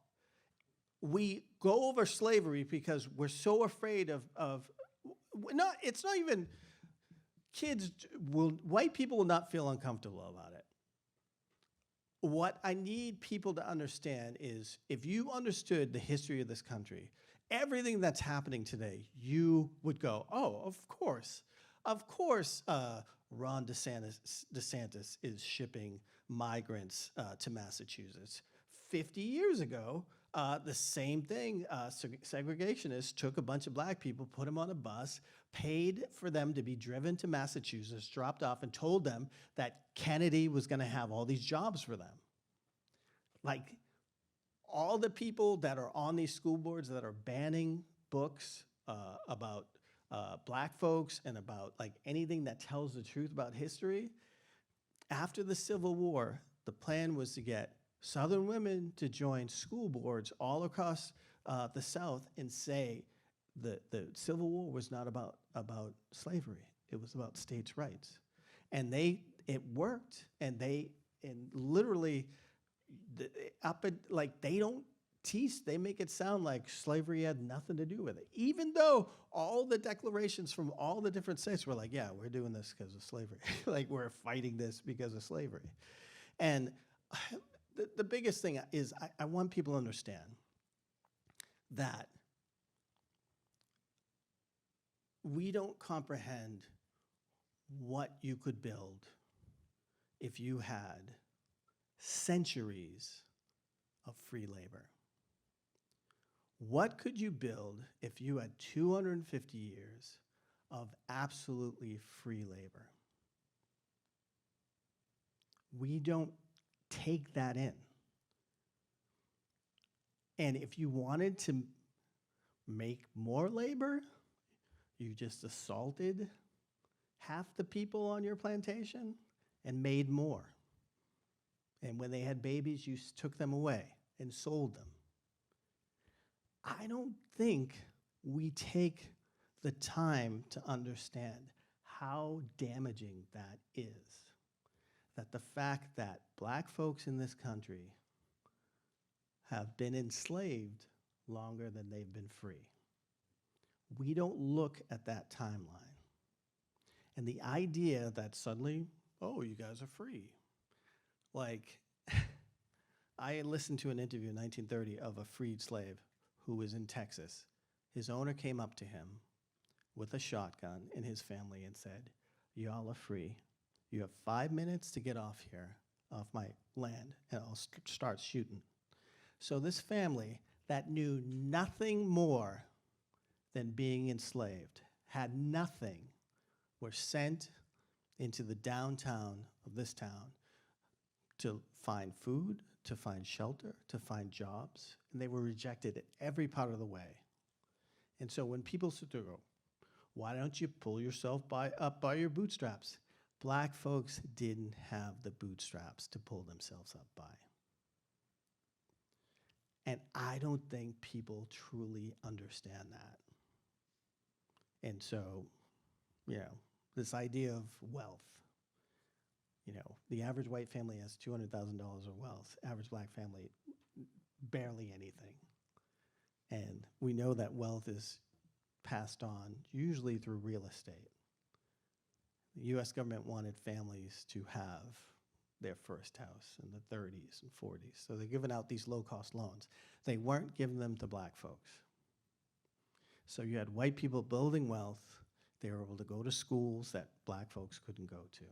S2: We go over slavery because we're so afraid it's not even, white people will not feel uncomfortable about it. What I need people to understand is, if you understood the history of this country, everything that's happening today, you would go, oh, of course, Ron DeSantis is shipping migrants to Massachusetts. 50 years ago, the same thing, segregationists took a bunch of black people, put them on a bus, paid for them to be driven to Massachusetts, dropped off, and told them that Kennedy was going to have all these jobs for them. Like, all the people that are on these school boards that are banning books about black folks and about like anything that tells the truth about history, after the Civil War, the plan was to get Southern women to join school boards all across the South and say the Civil War was not about slavery. It was about states' rights. And it worked, and literally they don't teach, they make it sound like slavery had nothing to do with it. Even though all the declarations from all the different states were like, yeah, we're doing this because of slavery. Like, we're fighting this because of slavery. And the biggest thing is I want people to understand that we don't comprehend what you could build if you had centuries of free labor. What could you build if you had 250 years of absolutely free labor? We don't take that in. And if you wanted to make more labor, you just assaulted half the people on your plantation and made more. And when they had babies, you took them away and sold them. I don't think we take the time to understand how damaging that is. That the fact that black folks in this country have been enslaved longer than they've been free. We don't look at that timeline. And the idea that suddenly, oh, you guys are free. Like, I listened to an interview in 1930 of a freed slave who was in Texas. His owner came up to him with a shotgun and his family and said, y'all are free. You have 5 minutes to get off here, off my land, and I'll start shooting. So this family that knew nothing more than being enslaved, had nothing, were sent into the downtown of this town to find food, to find shelter, to find jobs, and they were rejected at every part of the way. And so when people sit there and go, why don't you pull yourself up by your bootstraps? Black folks didn't have the bootstraps to pull themselves up by. And I don't think people truly understand that. And so, this idea of wealth, the average white family has $200,000 of wealth, average black family, barely anything. And we know that wealth is passed on, usually through real estate. The US government wanted families to have their first house in the 30s and 40s. So they're giving out these low-cost loans. They weren't giving them to black folks. So you had white people building wealth. They were able to go to schools that black folks couldn't go to.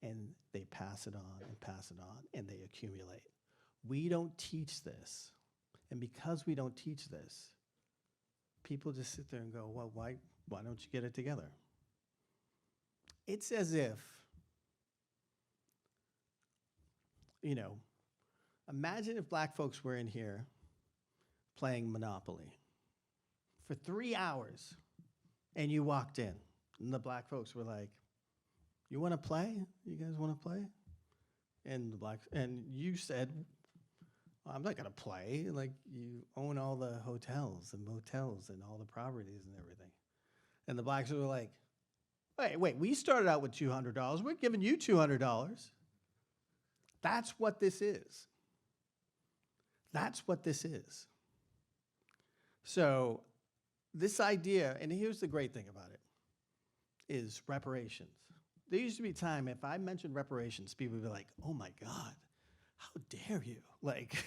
S2: And they pass it on and pass it on, and they accumulate. We don't teach this. And because we don't teach this, people just sit there and go, well, why don't you get it together? It's as if, imagine if black folks were in here playing Monopoly for 3 hours, and you walked in, and the black folks were like, you want to play? You guys want to play? And you said, I'm not going to play. Like, you own all the hotels and motels and all the properties and everything. And the blacks were like, wait, we started out with $200. We're giving you $200. That's what this is. That's what this is. So this idea, and here's the great thing about it, is reparations. There used to be a time if I mentioned reparations, people would be like, oh my God, how dare you? Like,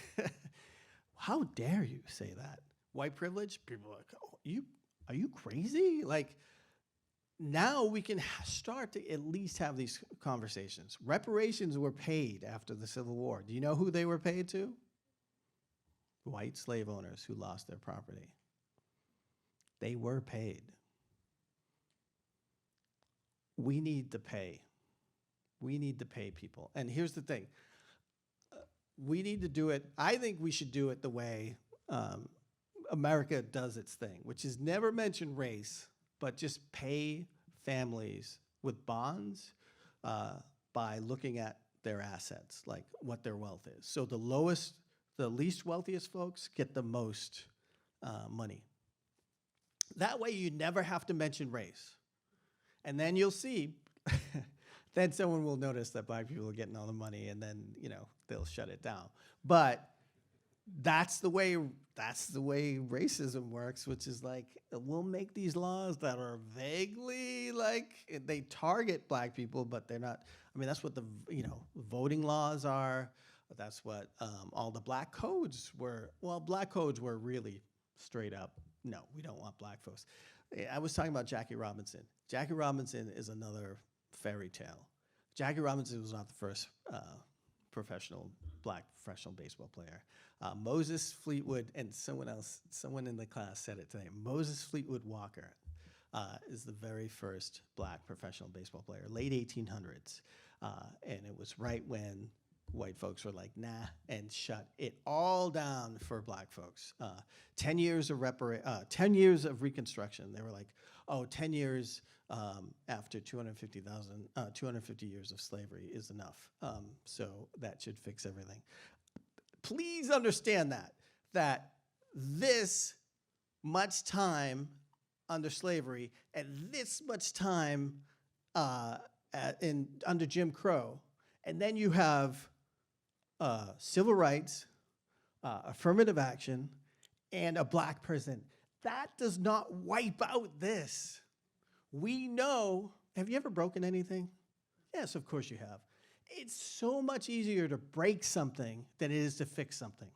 S2: how dare you say that? White privilege? People are like, oh, are you crazy? Like, now we can start to at least have these conversations. Reparations were paid after the Civil War. Do you know who they were paid to? White slave owners who lost their property. They were paid. We need to pay. We need to pay people. And here's the thing. We need to do it. I think we should do it the way America does its thing, which is never mention race, but just pay families with bonds by looking at their assets, like what their wealth is. So the least wealthiest folks get the most money. That way you never have to mention race. And then you'll see, then someone will notice that black people are getting all the money, and then, they'll shut it down. But that's the way racism works, which is like, we'll make these laws that are vaguely like, they target black people, but they're not. I mean, that's what the voting laws are. That's what all the black codes were. Well, black codes were really straight up, no, we don't want black folks. I was talking about Jackie Robinson. Jackie Robinson is another fairy tale. Jackie Robinson was not the first black professional baseball player. Moses Fleetwood, and someone in the class said it today, Moses Fleetwood Walker is the very first black professional baseball player, late 1800s. And it was right when white folks were like, nah, and shut it all down for black folks. 10 years of Reconstruction. They were like, 10 years after 250 years of slavery is enough. So that should fix everything. Please understand that this much time under slavery and this much time under Jim Crow, and then you have civil rights, affirmative action, and a black person. That does not wipe out this. We know, have you ever broken anything? Yes, of course you have. It's so much easier to break something than it is to fix something.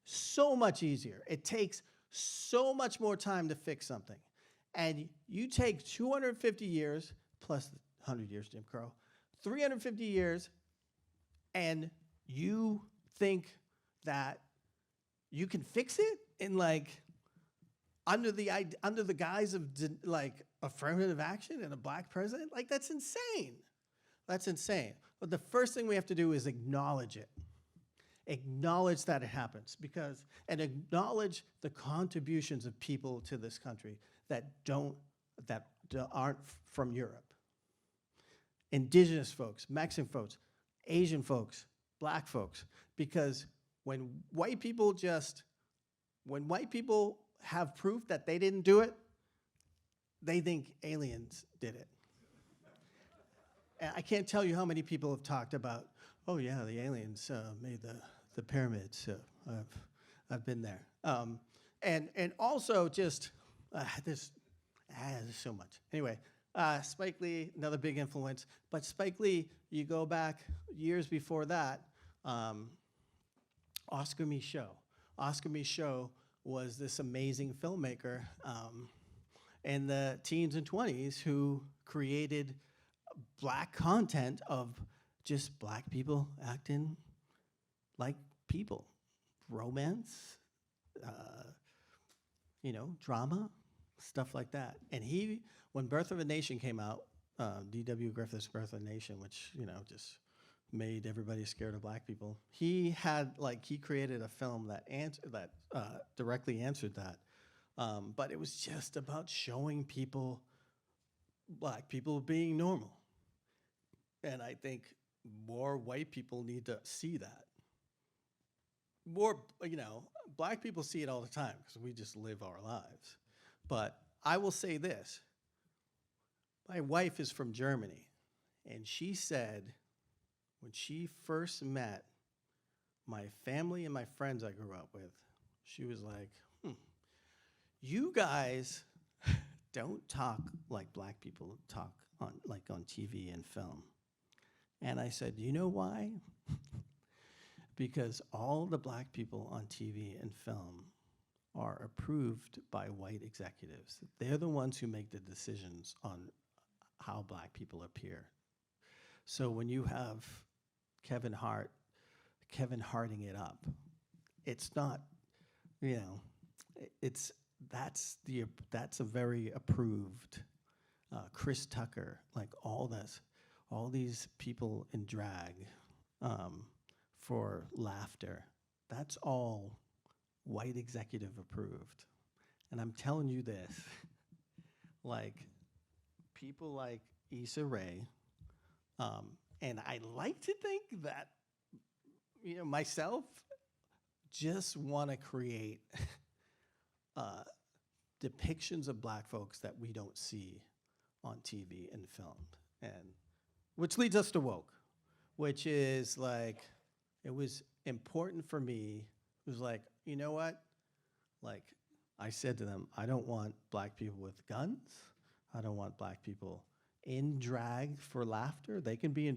S2: So much easier. It takes so much more time to fix something. And you take 250 years, plus 100 years Jim Crow, 350 years, and you think that you can fix it in like under the guise of like affirmative action and a black president. Like, that's insane. That's insane. But the first thing we have to do is acknowledge it. Acknowledge that it happens, and acknowledge the contributions of people to this country that aren't from Europe. Indigenous folks, Mexican folks, Asian folks, black folks, because when white people have proof that they didn't do it, they think aliens did it. And I can't tell you how many people have talked about, oh yeah, the aliens made the pyramids. I've been there. And also just, there's so much. Anyway, Spike Lee, another big influence. But Spike Lee, you go back years before that, Oscar Michaux. Oscar Michaux was this amazing filmmaker in the teens and 20s who created black content of just black people acting like people. Romance, drama, stuff like that. And when Birth of a Nation came out, D.W. Griffith's Birth of a Nation, which, just made everybody scared of black people, he created a film that directly answered that. But it was just about showing black people being normal. And I think more white people need to see that. More, black people see it all the time because we just live our lives. But I will say this. My wife is from Germany, and she said when she first met my family and my friends I grew up with, she was like, you guys don't talk like black people talk on TV and film. And I said, you know why? Because all the black people on TV and film are approved by white executives. They're the ones who make the decisions on how black people appear. So when you have Kevin Harting it up, it's not, that's a very approved. Chris Tucker, like all these people in drag for laughter, that's all white executive approved. And I'm telling you this, like people like Issa Rae, and I like to think that, myself, just want to create depictions of black folks that we don't see on TV and film, and which leads us to woke, which is like, it was important for me. It was like, you know what? Like, I said to them, I don't want black people with guns. I don't want black people in drag for laughter. They can be in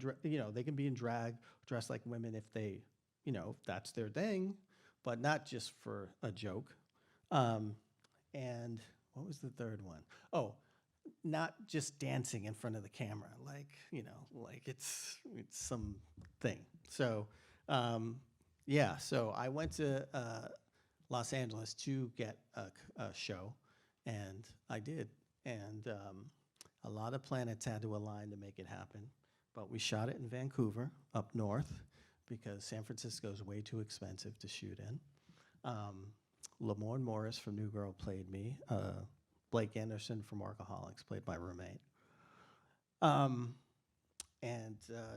S2: drag, dressed like women if they, if that's their thing, but not just for a joke. And what was the third one? Oh, not just dancing in front of the camera, like it's some thing. So, so I went to Los Angeles to get a show, and I did. And a lot of planets had to align to make it happen. But we shot it in Vancouver, up north, because San Francisco is way too expensive to shoot in. Lamorne Morris from New Girl played me. Blake Anderson from Workaholics played my roommate. And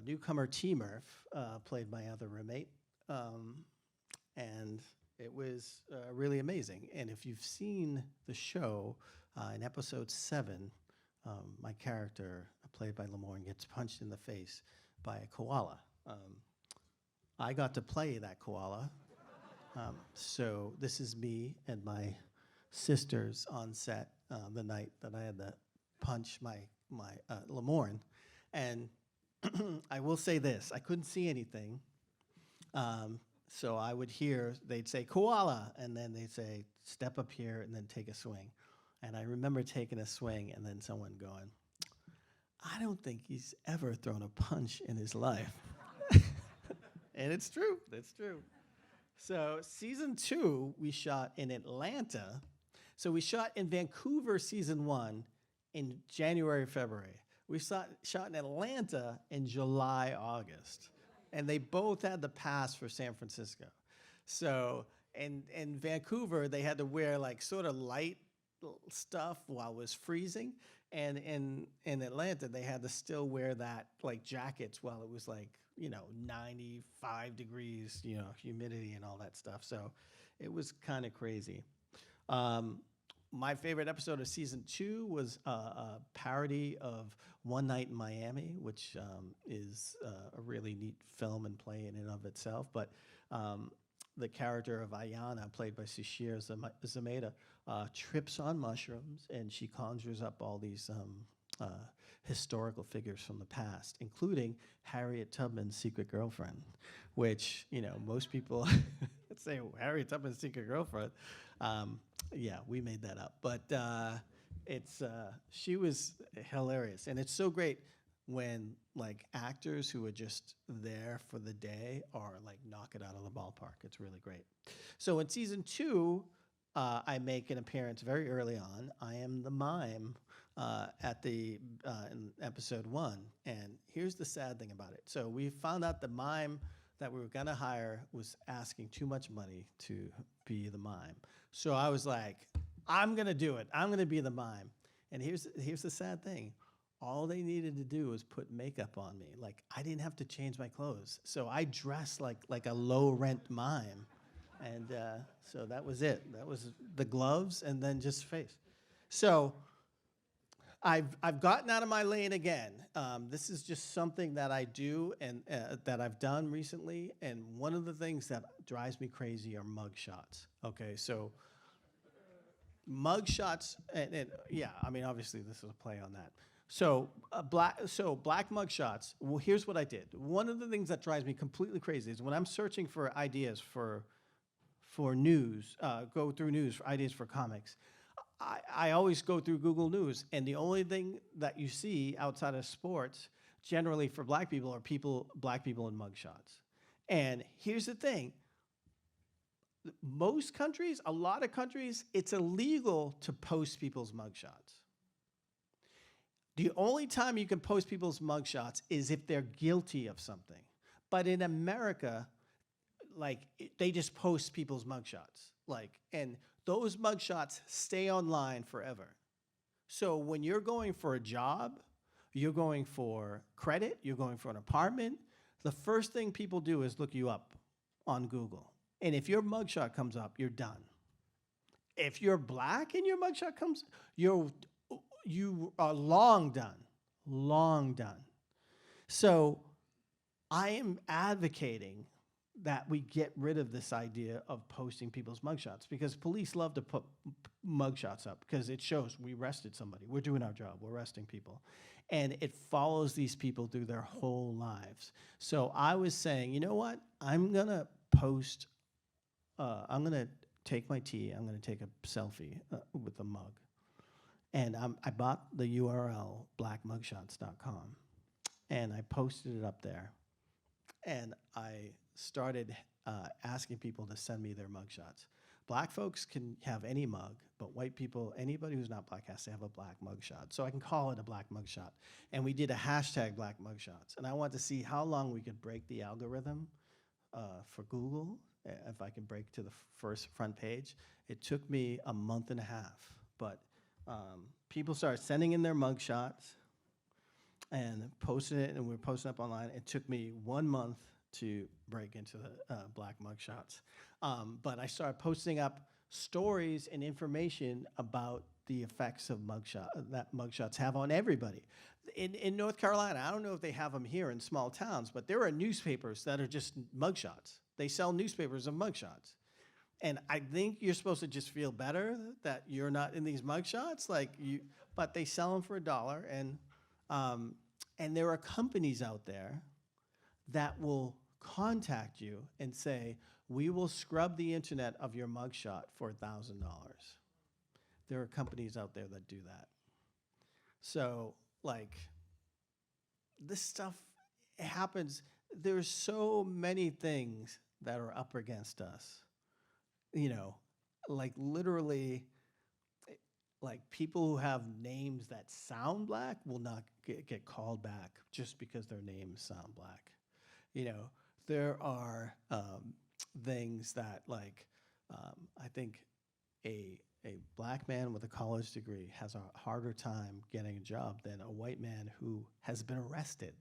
S2: newcomer T-Murph played my other roommate. And it was really amazing. And if you've seen the show, in episode 7, my character, played by Lamorne, gets punched in the face by a koala. I got to play that koala. So this is me and my sisters on set the night that I had to punch my Lamorne. And I will say this, I couldn't see anything. So I would hear, they'd say, koala, and then they'd say, step up here and then take a swing. And I remember taking a swing and then someone going, I don't think he's ever thrown a punch in his life. And it's true, that's true. So season 2, we shot in Atlanta. So we shot in Vancouver season 1 in January, February. We shot in Atlanta in July, August. And they both had the pass for San Francisco. So in Vancouver, they had to wear like sort of light stuff while it was freezing. And in Atlanta, they had to still wear that like jackets while it was like, 95 degrees, humidity and all that stuff. So it was kind of crazy. My favorite episode of season 2 was a parody of One Night in Miami, which is a really neat film and play in and of itself. But the character of Ayana, played by Sushir Zameda, trips on mushrooms, and she conjures up all these historical figures from the past, including Harriet Tubman's secret girlfriend, which, most people say, Harriet Tubman's secret girlfriend. Yeah, we made that up. But she was hilarious. And it's so great when like actors who are just there for the day are like knock it out of the ballpark. It's really great. So in season 2, I make an appearance very early on. I am the mime in episode 1. And here's the sad thing about it. So we found out the mime that we were gonna hire was asking too much money to be the mime. So I was like, I'm gonna do it. I'm gonna be the mime. And here's the sad thing. All they needed to do was put makeup on me. Like, I didn't have to change my clothes. So I dressed like a low rent mime. And so that was it. That was the gloves and then just face. So I've gotten out of my lane again. This is just something that I do and that I've done recently. And one of the things that drives me crazy are mug shots. Okay, so mug shots, and yeah, I mean, obviously this is a play on that. So black mug shots. Well, here's what I did. One of the things that drives me completely crazy is when I'm searching for ideas for news, go through news for ideas for comics. I always go through Google News, and the only thing that you see outside of sports, generally for black people, are black people in mugshots. And here's the thing. Most countries, a lot of countries, it's illegal to post people's mugshots. The only time you can post people's mugshots is if they're guilty of something. But in America, like, they just post people's mugshots. And those mugshots stay online forever. So when you're going for a job, you're going for credit, you're going for an apartment, the first thing people do is look you up on Google. And if your mugshot comes up, you're done. If you're black and your mugshot comes, you are long done. So I am advocating that we get rid of this idea of posting people's mugshots, because police love to put mugshots up because it shows we arrested somebody. We're doing our job. We're arresting people. And it follows these people through their whole lives. So I was saying, you know what? I'm going to post, I'm going to take my tea. I'm going to take a selfie with the mug. And I bought the URL, blackmugshots.com. And I posted it up there. And I started asking people to send me their mugshots. Black folks can have any mug, but white people, anybody who's not black, has to have a black mugshot. So I can call it a black mugshot. And we did a hashtag black mugshots. And I wanted to see how long we could break the algorithm for Google, if I could break to the front page. It took me a month and a half. But people started sending in their mugshots and posting it, and we were posting up online. It took me 1 month to break into the black mugshots. But I started posting up stories and information about the effects of that mugshots have on everybody. In North Carolina, I don't know if they have them here in small towns, but there are newspapers that are just mugshots. They sell newspapers of mugshots. And I think you're supposed to just feel better that you're not in these mugshots, but they sell them for $1, and there are companies out there that will contact you and say, we will scrub the internet of your mugshot for $1,000. There are companies out there that do that. So, this stuff happens. There's so many things that are up against us. Literally, like people who have names that sound black will not get called back just because their names sound black. You know, there are things that like I think a black man with a college degree has a harder time getting a job than a white man who has been arrested.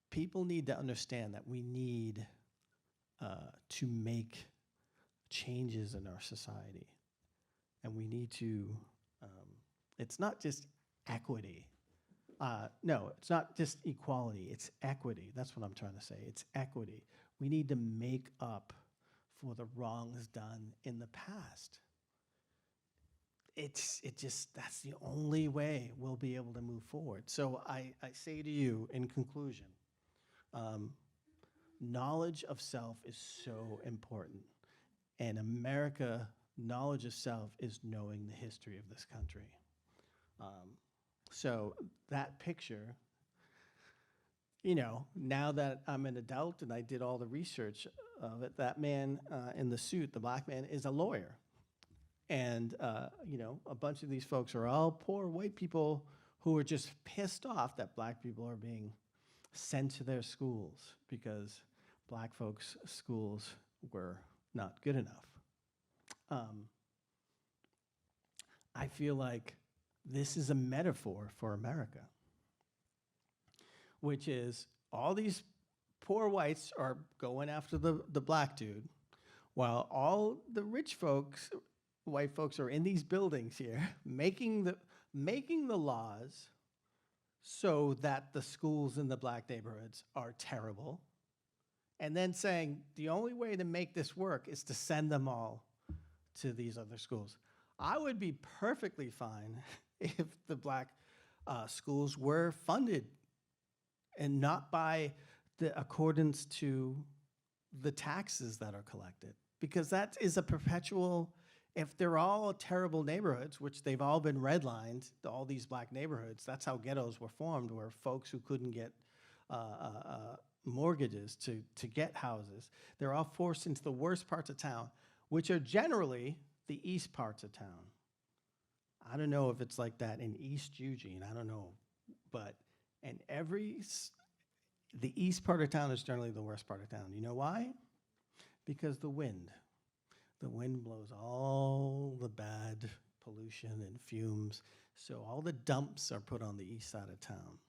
S2: People need to understand that we need to make changes in our society. And we need to, it's not just equity. No, it's not just equality, it's equity. That's what I'm trying to say. It's equity. We need to make up for the wrongs done in the past. That's the only way we'll be able to move forward. So I say to you in conclusion, knowledge of self is so important. And America, knowledge of self is knowing the history of this country. So that picture, you know, now that I'm an adult and I did all the research of it, that man in the suit, the black man, is a lawyer. And, you know, a bunch of these folks are all poor white people who are just pissed off that black people are being sent to their schools because black folks' schools were not good enough. I feel like this is a metaphor for America, which is all these poor whites are going after the black dude, while all the rich folks, white folks, are in these buildings here making the laws so that the schools in the black neighborhoods are terrible, and then saying the only way to make this work is to send them all to these other schools. I would be perfectly fine if the black schools were funded and not by the accordance to the taxes that are collected, because that is a perpetual, if they're all terrible neighborhoods, which they've all been redlined, all these black neighborhoods, that's how ghettos were formed, where folks who couldn't get mortgages to get houses, they're all forced into the worst parts of town, which are generally the east parts of town. I don't know if it's like that in East Eugene, I don't know, but the east part of town is generally the worst part of town. You know why? Because the wind blows all the bad pollution and fumes, so all the dumps are put on the east side of town.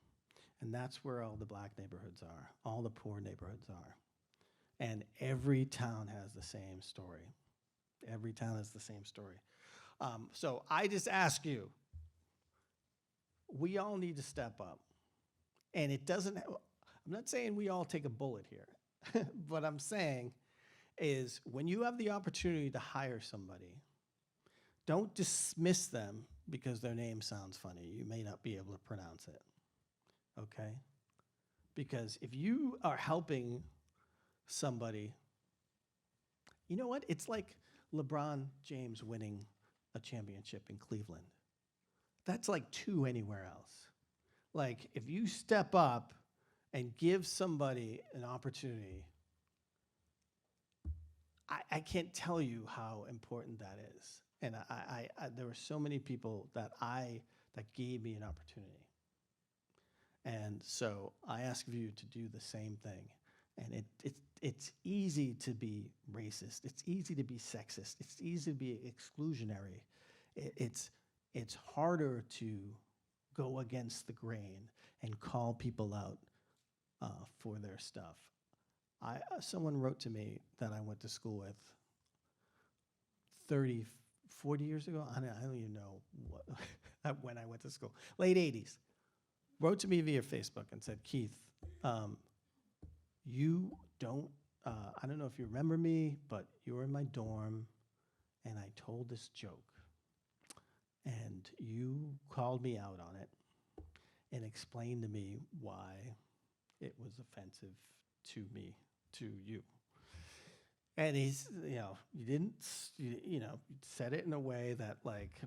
S2: And that's where all the black neighborhoods are, all the poor neighborhoods are. And every town has the same story. Every town has the same story. So I just ask you, we all need to step up. And it doesn't, I'm not saying we all take a bullet here. What I'm saying is when you have the opportunity to hire somebody, don't dismiss them because their name sounds funny. You may not be able to pronounce it, okay? Because if you are helping somebody, you know what? It's like LeBron James winning a championship in Cleveland. That's like 2 anywhere else. Like, if you step up and give somebody an opportunity, I can't tell you how important that is. And there were so many people that gave me an opportunity. And so I ask of you to do the same thing. And it's easy to be racist. It's easy to be sexist. It's easy to be exclusionary. It's harder to go against the grain and call people out for their stuff. Someone wrote to me that I went to school with 30, 40 years ago. I don't even know when I went to school. Late 80s. Wrote to me via Facebook and said, Keith, you don't, I don't know if you remember me, but you were in my dorm and I told this joke. And you called me out on it and explained to me why it was offensive to me, to you. And he's, you didn't, you said it in a way that like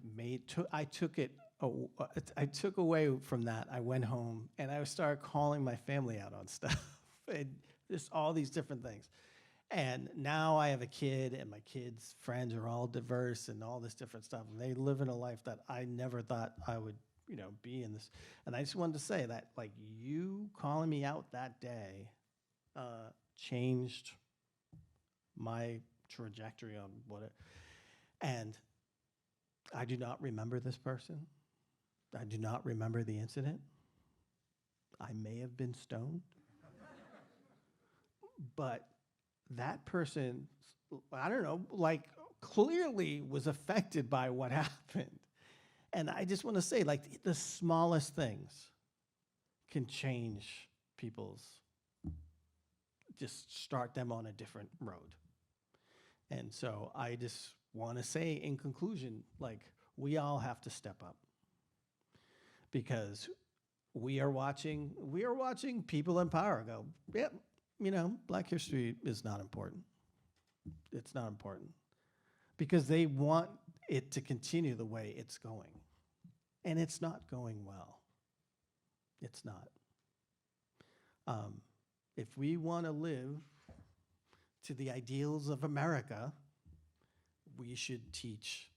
S2: I took away from that. I went home and I started calling my family out on stuff and just all these different things. And now I have a kid, and my kids' friends are all diverse and all this different stuff. And they live in a life that I never thought I would, be in this. And I just wanted to say that, like, you calling me out that day changed my trajectory on and I do not remember this person. I do not remember the incident. I may have been stoned. But that person, I don't know, like, clearly was affected by what happened. And I just want to say, like, the smallest things can change people's, just start them on a different road. And so I just want to say in conclusion, like, we all have to step up. Because we are watching people in power go, yep, Black history is not important. It's not important. Because they want it to continue the way it's going. And it's not going well. It's not. If we want to live to the ideals of America, we should teach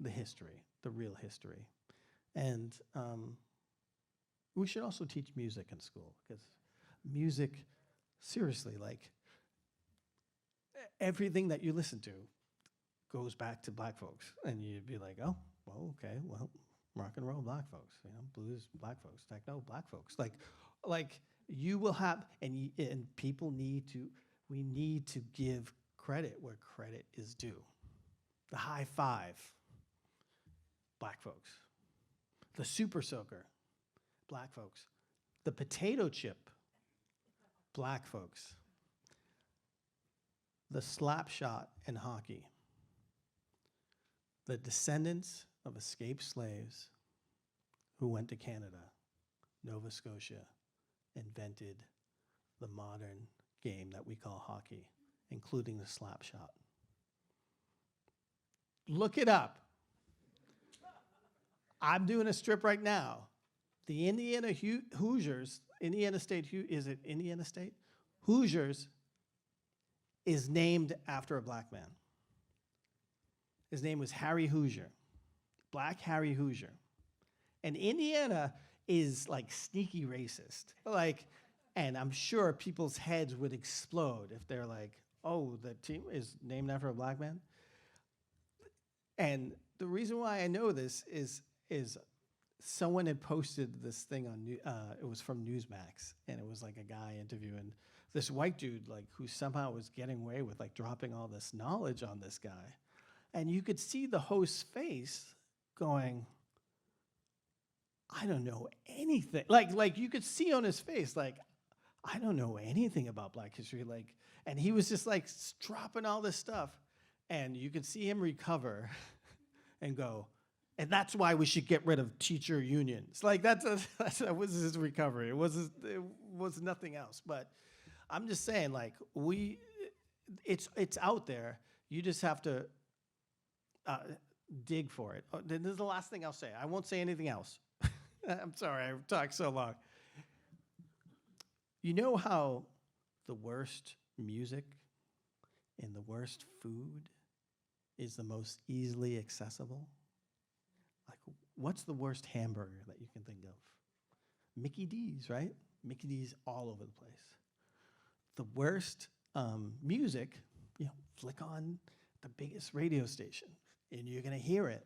S2: the history, the real history. And we should also teach music in school, because music, seriously, like, everything that you listen to goes back to Black folks. And you'd be like, oh, well, okay, well, rock and roll, Black folks, blues, Black folks, techno, Black folks. Like you will have, and people we need to give credit where credit is due. The high five, Black folks. The super soaker, Black folks. The potato chip, Black folks. The slap shot in hockey. The descendants of escaped slaves who went to Canada, Nova Scotia, invented the modern game that we call hockey, including the slap shot. Look it up. I'm doing a strip right now. The Indiana Hoosiers, Indiana State, is it Indiana State? Hoosiers is named after a Black man. His name was Harry Hoosier, Black Harry Hoosier. And Indiana is like sneaky racist. And I'm sure people's heads would explode if they're like, oh, the team is named after a Black man. And the reason why I know this is someone had posted this thing on, it was from Newsmax, and it was like a guy interviewing this white dude, like, who somehow was getting away with, like, dropping all this knowledge on this guy. And you could see the host's face going, I don't know anything. Like you could see on his face, like, I don't know anything about Black history. Like, and he was just like dropping all this stuff, and you could see him recover and go, and that's why we should get rid of teacher unions. Like that was his recovery. It was nothing else. But I'm just saying, like, it's out there. You just have to dig for it. Oh, this is the last thing I'll say. I won't say anything else. I'm sorry, I've talked so long. You know how the worst music and the worst food is the most easily accessible? Like, what's the worst hamburger that you can think of? Mickey D's, right? Mickey D's all over the place. The worst music, flick on the biggest radio station, and you're going to hear it.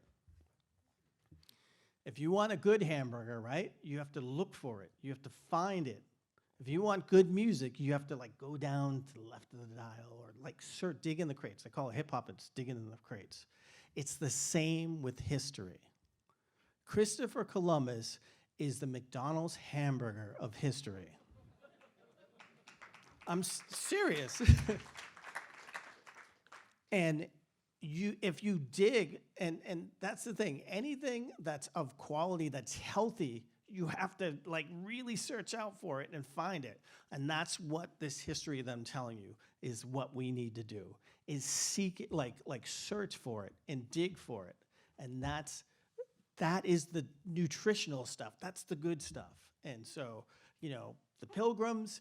S2: If you want a good hamburger, right, you have to look for it. You have to find it. If you want good music, you have to, like, go down to the left of the dial or, like, dig in the crates. They call it hip-hop, it's digging in the crates. It's the same with history. Christopher Columbus is the McDonald's hamburger of history. I'm serious. And if you dig, and that's the thing, anything that's of quality, that's healthy, you have to, like, really search out for it and find it. And that's what this history that I'm telling you is what we need to do, is seek it, like search for it and dig for it. And that is the nutritional stuff. That's the good stuff. And so, the Pilgrims,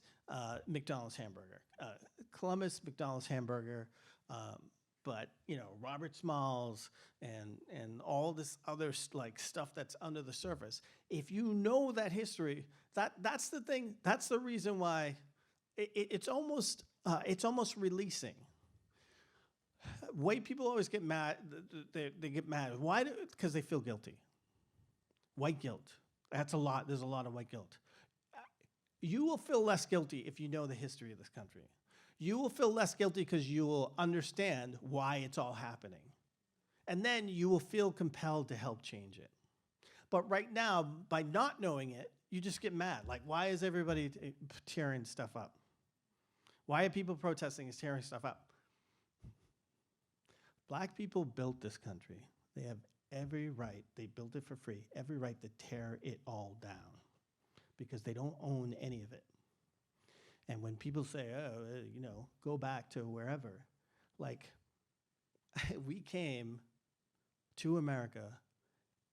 S2: McDonald's hamburger. Columbus, McDonald's hamburger. But Robert Smalls and all this other stuff that's under the surface. If you know that history, that's the thing. That's the reason why it's almost releasing. White people always get mad. They get mad. Why? Because they feel guilty. White guilt. That's a lot. There's a lot of white guilt. You will feel less guilty if you know the history of this country. You will feel less guilty because you will understand why it's all happening. And then you will feel compelled to help change it. But right now, by not knowing it, you just get mad. Like, why is everybody tearing stuff up? Why are people protesting and tearing stuff up? Black people built this country. They have every right, they built it for free, every right to tear it all down because they don't own any of it. And when people say, go back to wherever, we came to America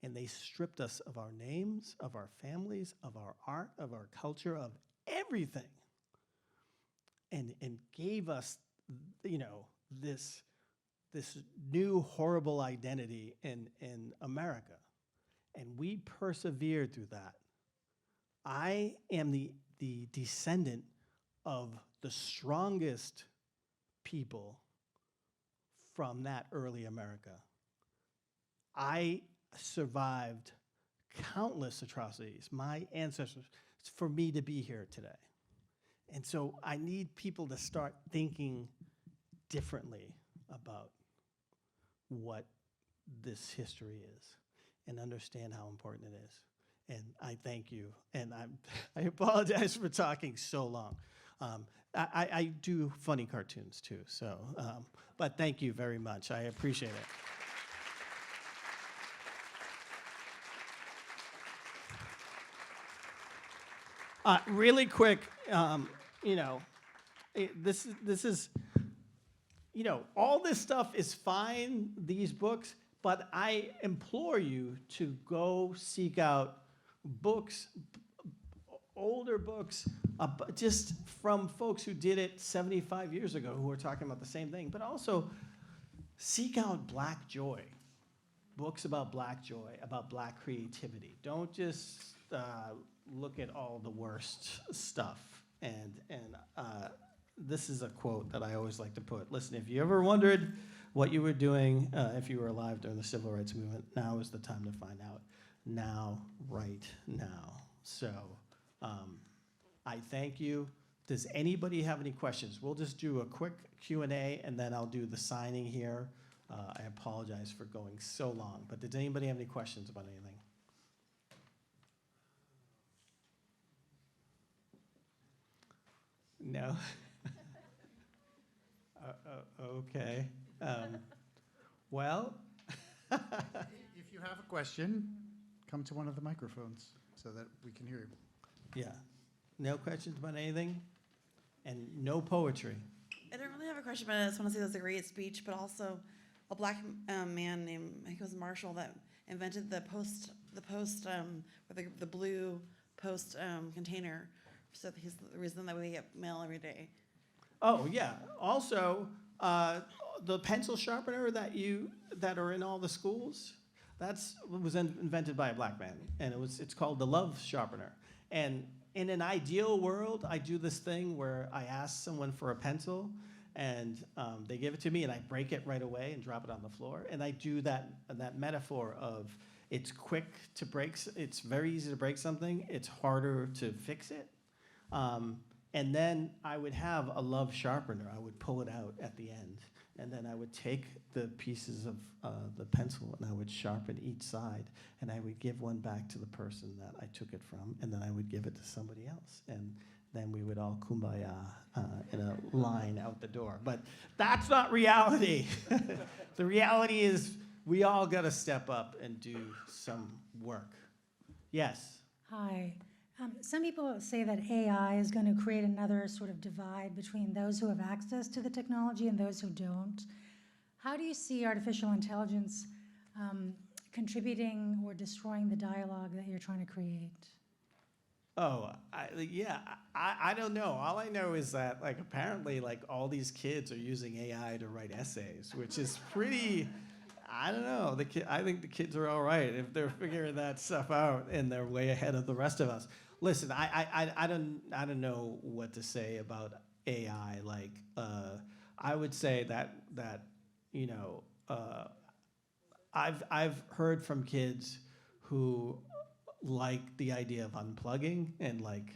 S2: and they stripped us of our names, of our families, of our art, of our culture, of everything. And gave us, this new horrible identity in America. And we persevered through that. I am the descendant of the strongest people from that early America. I survived countless atrocities, my ancestors, for me to be here today. And so I need people to start thinking differently about what this history is and understand how important it is. And I thank you. And I apologize for talking so long. I do funny cartoons too, so, but thank you very much. I appreciate it. Really quick, this is, all this stuff is fine, these books, but I implore you to go seek out books, older books, just from folks who did it 75 years ago who are talking about the same thing, but also seek out Black joy, books about Black joy, about Black creativity. Don't just look at all the worst stuff. And this is a quote that I always like to put. Listen, if you ever wondered what you were doing if you were alive during the Civil Rights Movement, now is the time to find out. Now, right now. So I thank you. Does anybody have any questions? We'll just do a quick Q&A, and then I'll do the signing here. I apologize for going so long, but does anybody have any questions about anything? No? Okay. Well.
S1: If you have a question, come to one of the microphones so that we can hear you.
S2: Yeah. No questions about anything? And no poetry?
S3: I don't really have a question, but I just want to say that's a great speech, but also a Black man named, I think it was Marshall, that invented the blue post container. So he's the reason that we get mail every day.
S2: Oh, yeah. Also, the pencil sharpener that are in all the schools, was invented by a Black man, and it's called the love sharpener. And in an ideal world, I do this thing where I ask someone for a pencil, and they give it to me, and I break it right away and drop it on the floor. And I do that metaphor of it's quick to break. It's very easy to break something. It's harder to fix it. And then I would have a love sharpener. I would pull it out at the end. And then I would take the pieces of the pencil and I would sharpen each side. And I would give one back to the person that I took it from. And then I would give it to somebody else. And then we would all kumbaya in a line out the door. But that's not reality. The reality is we all got to step up and do some work. Yes?
S4: Hi. Some people say that AI is going to create another sort of divide between those who have access to the technology and those who don't. How do you see artificial intelligence contributing or destroying the dialogue that you're trying to create?
S2: I don't know. All I know is that like apparently like all these kids are using AI to write essays, which is pretty. I don't know. I think the kids are all right if they're figuring that stuff out and they're way ahead of the rest of us. Listen, I don't know what to say about AI. Like I would say that you know I've heard from kids who like the idea of unplugging and like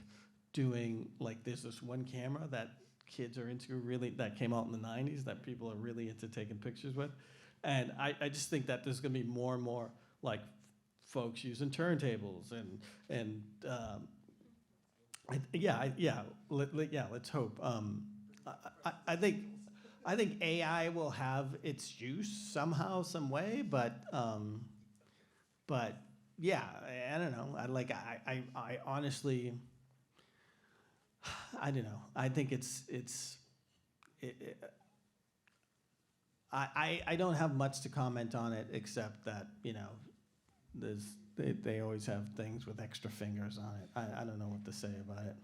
S2: doing like there's this one camera that kids are into really that came out in the 90s that people are really into taking pictures with. And I just think that there's going to be more and more like folks using turntables and let's hope. I think AI will have its use somehow, some way, but yeah, I don't know. I honestly, I don't know. I think I don't have much to comment on it except that, you know, they always have things with extra fingers on it. I don't know what to say about it.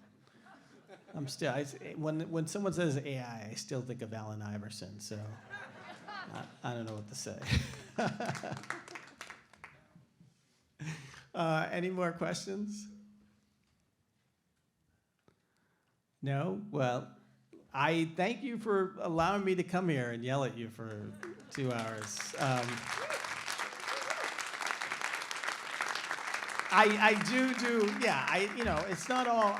S2: When someone says AI, I still think of Allen Iverson, so I don't know what to say. Any more questions? No? Well, I thank you for allowing me to come here and yell at you for 2 hours. It's not all,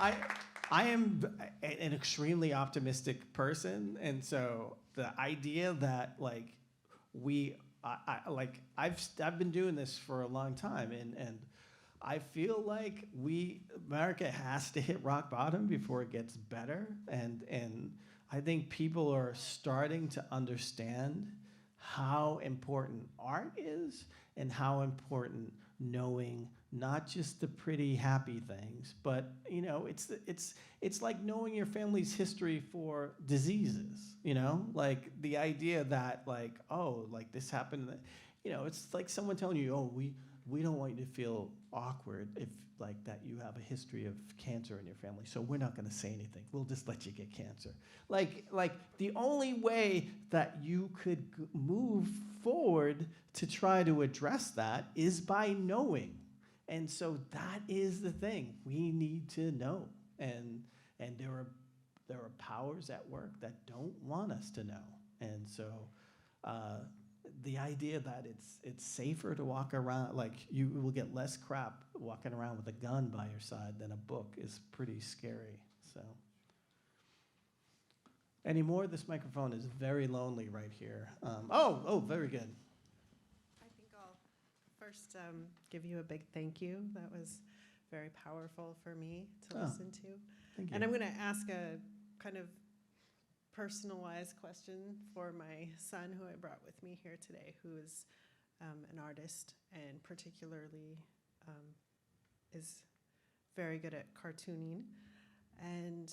S2: I am an extremely optimistic person, and so the idea that like I've been doing this for a long time, and I feel like America has to hit rock bottom before it gets better, and I think people are starting to understand how important art is and how important knowing not just the pretty happy things, but you know, it's like knowing your family's history for diseases, you know, like the idea that like, oh, like this happened, you know, it's like someone telling you, oh, we don't want you to feel awkward if like that you have a history of cancer in your family, so we're not going to say anything. We'll just let you get cancer. Like the only way that you could move forward to try to address that is by knowing. And so that is the thing. We need to know. And there are powers at work that don't want us to know. And so the idea that it's safer to walk around, like you will get less crap walking around with a gun by your side than a book is pretty scary. So any more? This microphone is very lonely right here. Very good.
S5: I think I'll first give you a big thank you. That was very powerful for me to listen to.
S2: Thank you.
S5: And I'm going to ask a kind of personalized question for my son, who I brought with me here today, who is an artist and particularly is very good at cartooning. And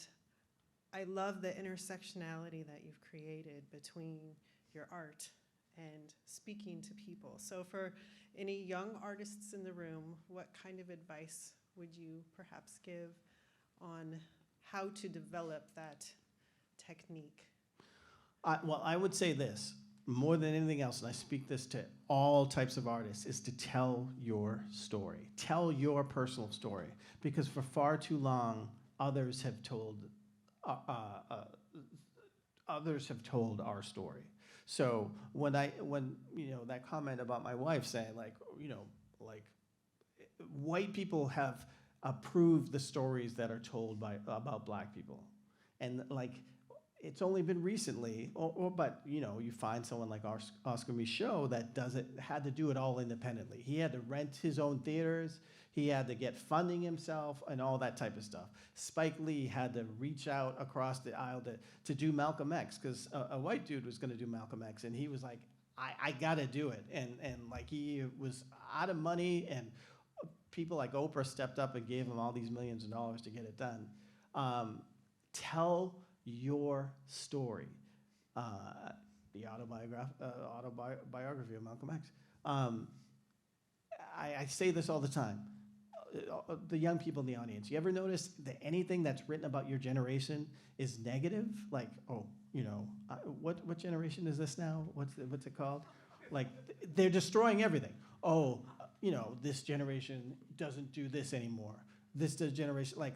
S5: I love the intersectionality that you've created between your art and speaking to people. So for any young artists in the room, what kind of advice would you perhaps give on how to develop that technique?
S2: Well, I would say this, more than anything else, and I speak this to all types of artists, is to tell your story. Tell your personal story. Because for far too long, others have told our story. So when you know, that comment about my wife saying like, you know, like white people have approved the stories that are told about black people. And like, it's only been recently, but you know, you find someone like Oscar Michaux that had to do it all independently. He had to rent his own theaters, he had to get funding himself and all that type of stuff. Spike Lee had to reach out across the aisle to do Malcolm X, because a white dude was gonna do Malcolm X, and he was like, I gotta do it. And like he was out of money, and people like Oprah stepped up and gave him all these millions of dollars to get it done. Tell your story. The autobiography of Malcolm X. I say this all the time. the young people in the audience, you ever notice that anything that's written about your generation is negative? Like, oh, what generation is this now? What's it called? Like, they're destroying everything. Oh, this generation doesn't do this anymore. This generation, like,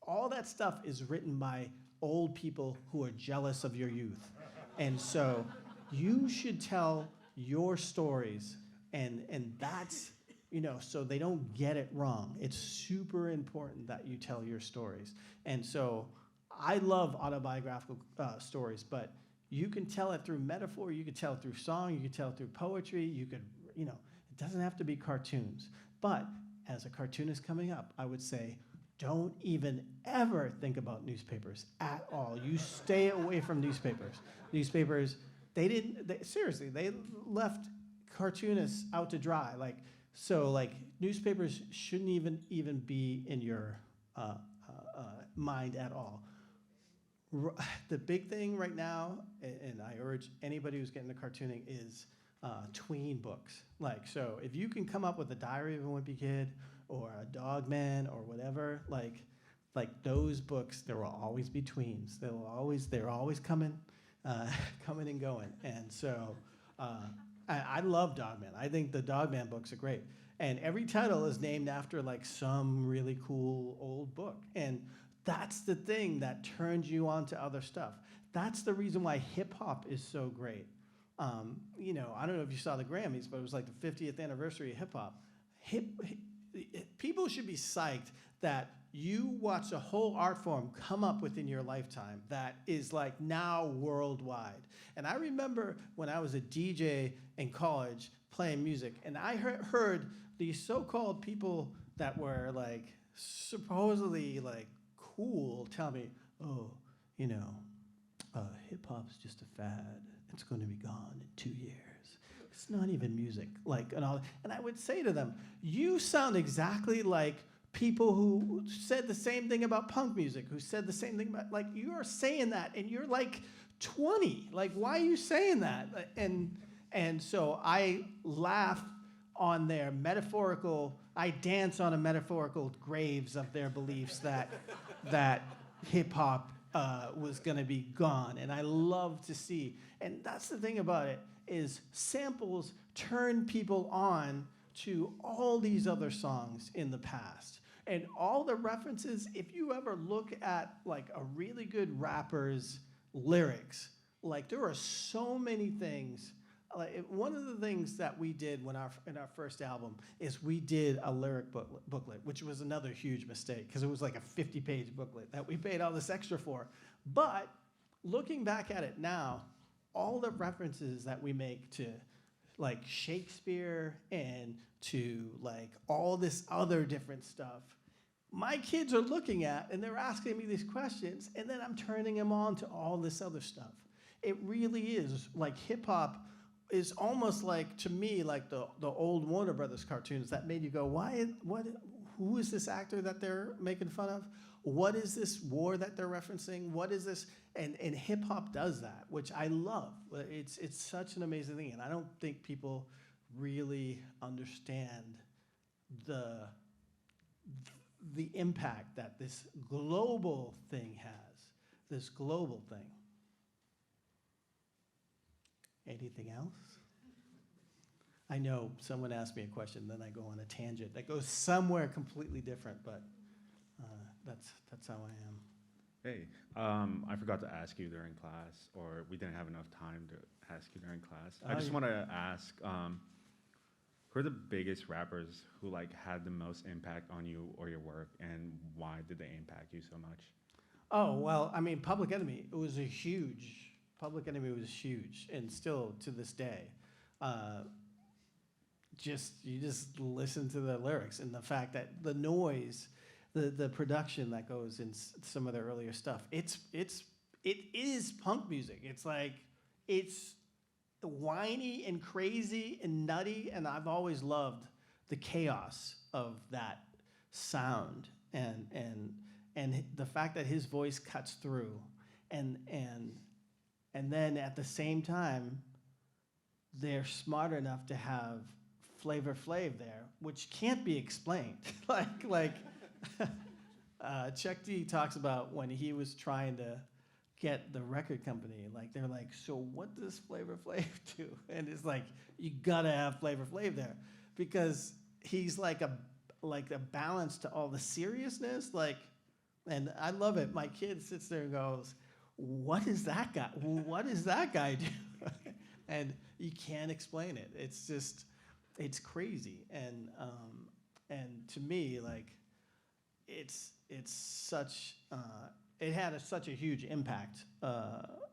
S2: all that stuff is written by old people who are jealous of your youth. And so you should tell your stories, and that's, so they don't get it wrong. It's super important that you tell your stories. And so I love autobiographical stories, but you can tell it through metaphor, you can tell it through song, you can tell it through poetry, you could, it doesn't have to be cartoons. But as a cartoonist coming up, I would say, don't even ever think about newspapers at all. You stay away from newspapers. Newspapers, seriously, they left cartoonists out to dry. So newspapers shouldn't even be in your mind at all. The big thing right now, and I urge anybody who's getting into cartooning, is tween books. So if you can come up with a Diary of a Wimpy Kid or a Dog Man or whatever, like those books, there will always be tweens. They're always coming and going. And so I love Dog Man. I think the Dog Man books are great. And every title is named after some really cool old book. And that's the thing that turns you on to other stuff. That's the reason why hip hop is so great. I don't know if you saw the Grammys, but it was the 50th anniversary of hip hop. People should be psyched that you watch a whole art form come up within your lifetime that is now worldwide. And I remember when I was a DJ in college playing music, and I heard these so-called people that were supposedly cool tell me, oh, hip hop's just a fad. It's going to be gone in 2 years. It's not even music, and I would say to them, you sound exactly like people who said the same thing about punk music, who said the same thing about, you are saying that, and you're 20. Why are you saying that? And so I laugh on their I dance on a metaphorical graves of their beliefs that hip hop was going to be gone. And I love to see, and that's the thing about it, is samples turn people on to all these other songs in the past. And all the references, if you ever look at a really good rapper's lyrics, there are so many things. One of the things that we did in our first album is we did a lyric booklet, which was another huge mistake because it was a 50-page booklet that we paid all this extra for. But looking back at it now, all the references that we make to Shakespeare and to all this other different stuff, my kids are looking at and they're asking me these questions, and then I'm turning them on to all this other stuff. It really is hip hop is almost to me the old Warner Brothers cartoons that made you go, who is this actor that they're making fun of? What is this war that they're referencing? What is this? And hip hop does that, which I love. It's such an amazing thing, and I don't think people really understand the impact that this global thing has. This global thing. Anything else? I know someone asked me a question, then I go on a tangent that goes somewhere completely different, but that's how I am.
S6: Hey, I forgot to ask you during class, or we didn't have enough time to ask you during class. I just want to ask, who are the biggest rappers who had the most impact on you or your work, and why did they impact you so much?
S2: Oh, well, I mean, Public Enemy was huge, and still to this day. You just listen to the lyrics and the fact that the noise, the production that goes in some of their earlier stuff, it is punk music. It's whiny and crazy and nutty, and I've always loved the chaos of that sound and the fact that his voice cuts through, and then at the same time they're smart enough to have Flavor Flav there, which can't be explained. Chuck D talks about when he was trying to get the record company, like they're like, so what does Flavor Flav do? And it's like, you gotta have Flavor Flav there because he's like a balance to all the seriousness. And I love it. My kid sits there and goes, what is that guy? What does that guy do? And you can't explain it. It's just, it's crazy. And to me, like, it's such, it had such a huge impact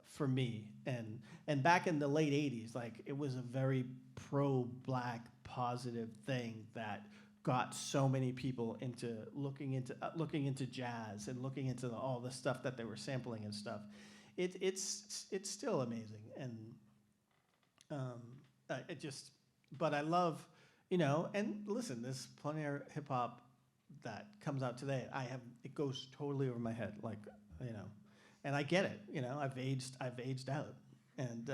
S2: for me. And back in the late 80s, like, it was a very pro-black positive thing that got so many people into looking into jazz and looking into all the stuff that they were sampling and stuff. It's still amazing, and but I love, and listen, there's plenty of hip hop that comes out today. It goes totally over my head, like, and I get it, I've aged out, and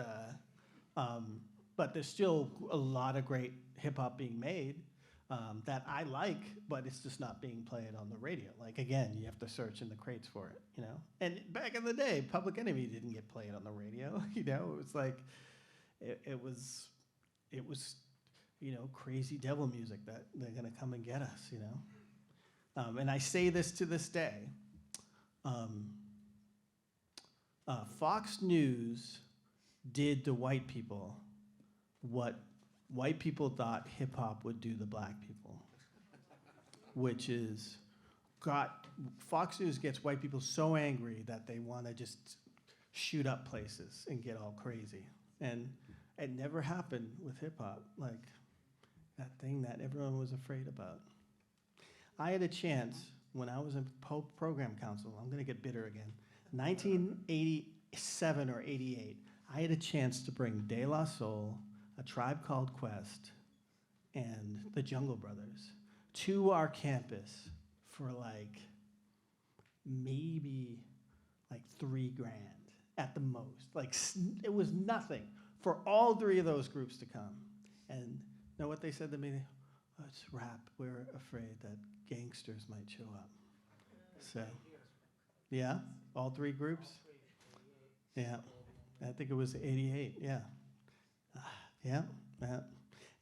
S2: but there's still a lot of great hip hop being made. That I like, but it's just not being played on the radio. Like, again, you have to search in the crates for it, And back in the day, Public Enemy didn't get played on the radio, It was like, it was, crazy devil music that they're gonna come and get us, And I say this to this day. Fox News did to white people what white people thought hip hop would do to black people, which is Fox News gets white people so angry that they want to just shoot up places and get all crazy. And it never happened with hip hop, like that thing that everyone was afraid about. I had a chance when I was in program council, I'm going to get bitter again, 1987 or 88, I had a chance to bring De La Soul, A Tribe Called Quest, and the Jungle Brothers to our campus for maybe $3,000 at the most. It was nothing for all three of those groups to come. And you know what they said to me? Oh, it's rap. We're afraid that gangsters might show up. So, yeah, all three groups? Yeah, I think it was 88, yeah. Yeah.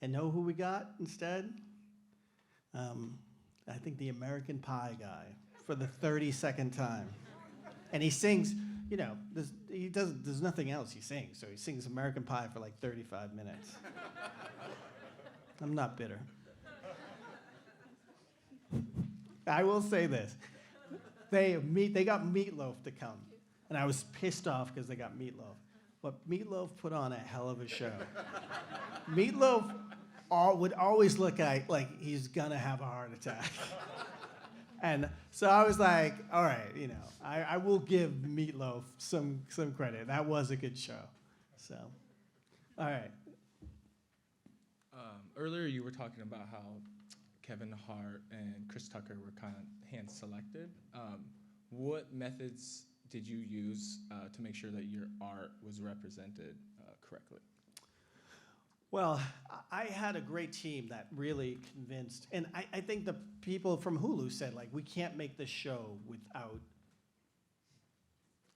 S2: And know who we got instead? I think the American Pie guy for the 32nd time. And he sings, there's nothing else he sings. So he sings American Pie for 35 minutes. I'm not bitter. I will say this. They got Meatloaf to come. And I was pissed off because they got Meatloaf. But Meatloaf put on a hell of a show. Meatloaf would always look like he's gonna have a heart attack. And so I was like, all right, I will give Meatloaf some credit. That was a good show. So, all right.
S7: Earlier you were talking about how Kevin Hart and Chris Tucker were kind of hand-selected. What methods did you use to make sure that your art was represented correctly?
S2: Well, I had a great team that really convinced, and I think the people from Hulu said, we can't make this show without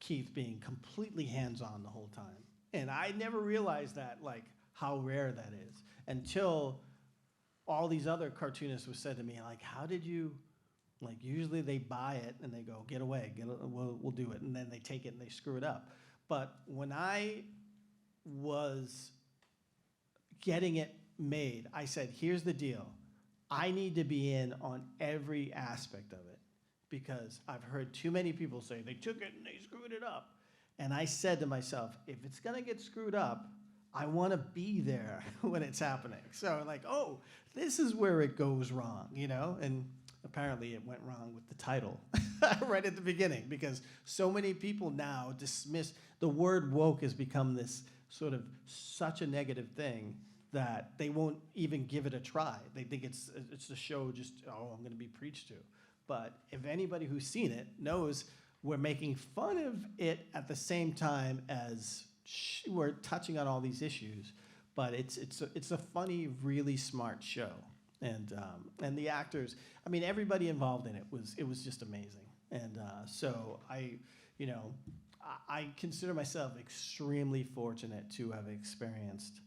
S2: Keith being completely hands-on the whole time. And I never realized that, how rare that is, until all these other cartoonists were said to me, how did you, usually they buy it and they go, get away, we'll do it, and then they take it and they screw it up. But when I was getting it made, I said, here's the deal. I need to be in on every aspect of it because I've heard too many people say they took it and they screwed it up. And I said to myself, if it's gonna get screwed up, I wanna be there when it's happening. So oh, this is where it goes wrong, And apparently it went wrong with the title right at the beginning because so many people now dismiss, the word woke has become this sort of such a negative thing that they won't even give it a try. They think it's a show just, I'm going to be preached to. But if anybody who's seen it knows we're making fun of it at the same time as we're touching on all these issues, but it's a funny, really smart show, and the actors. I mean, everybody involved in it was just amazing, and so I consider myself extremely fortunate to have experienced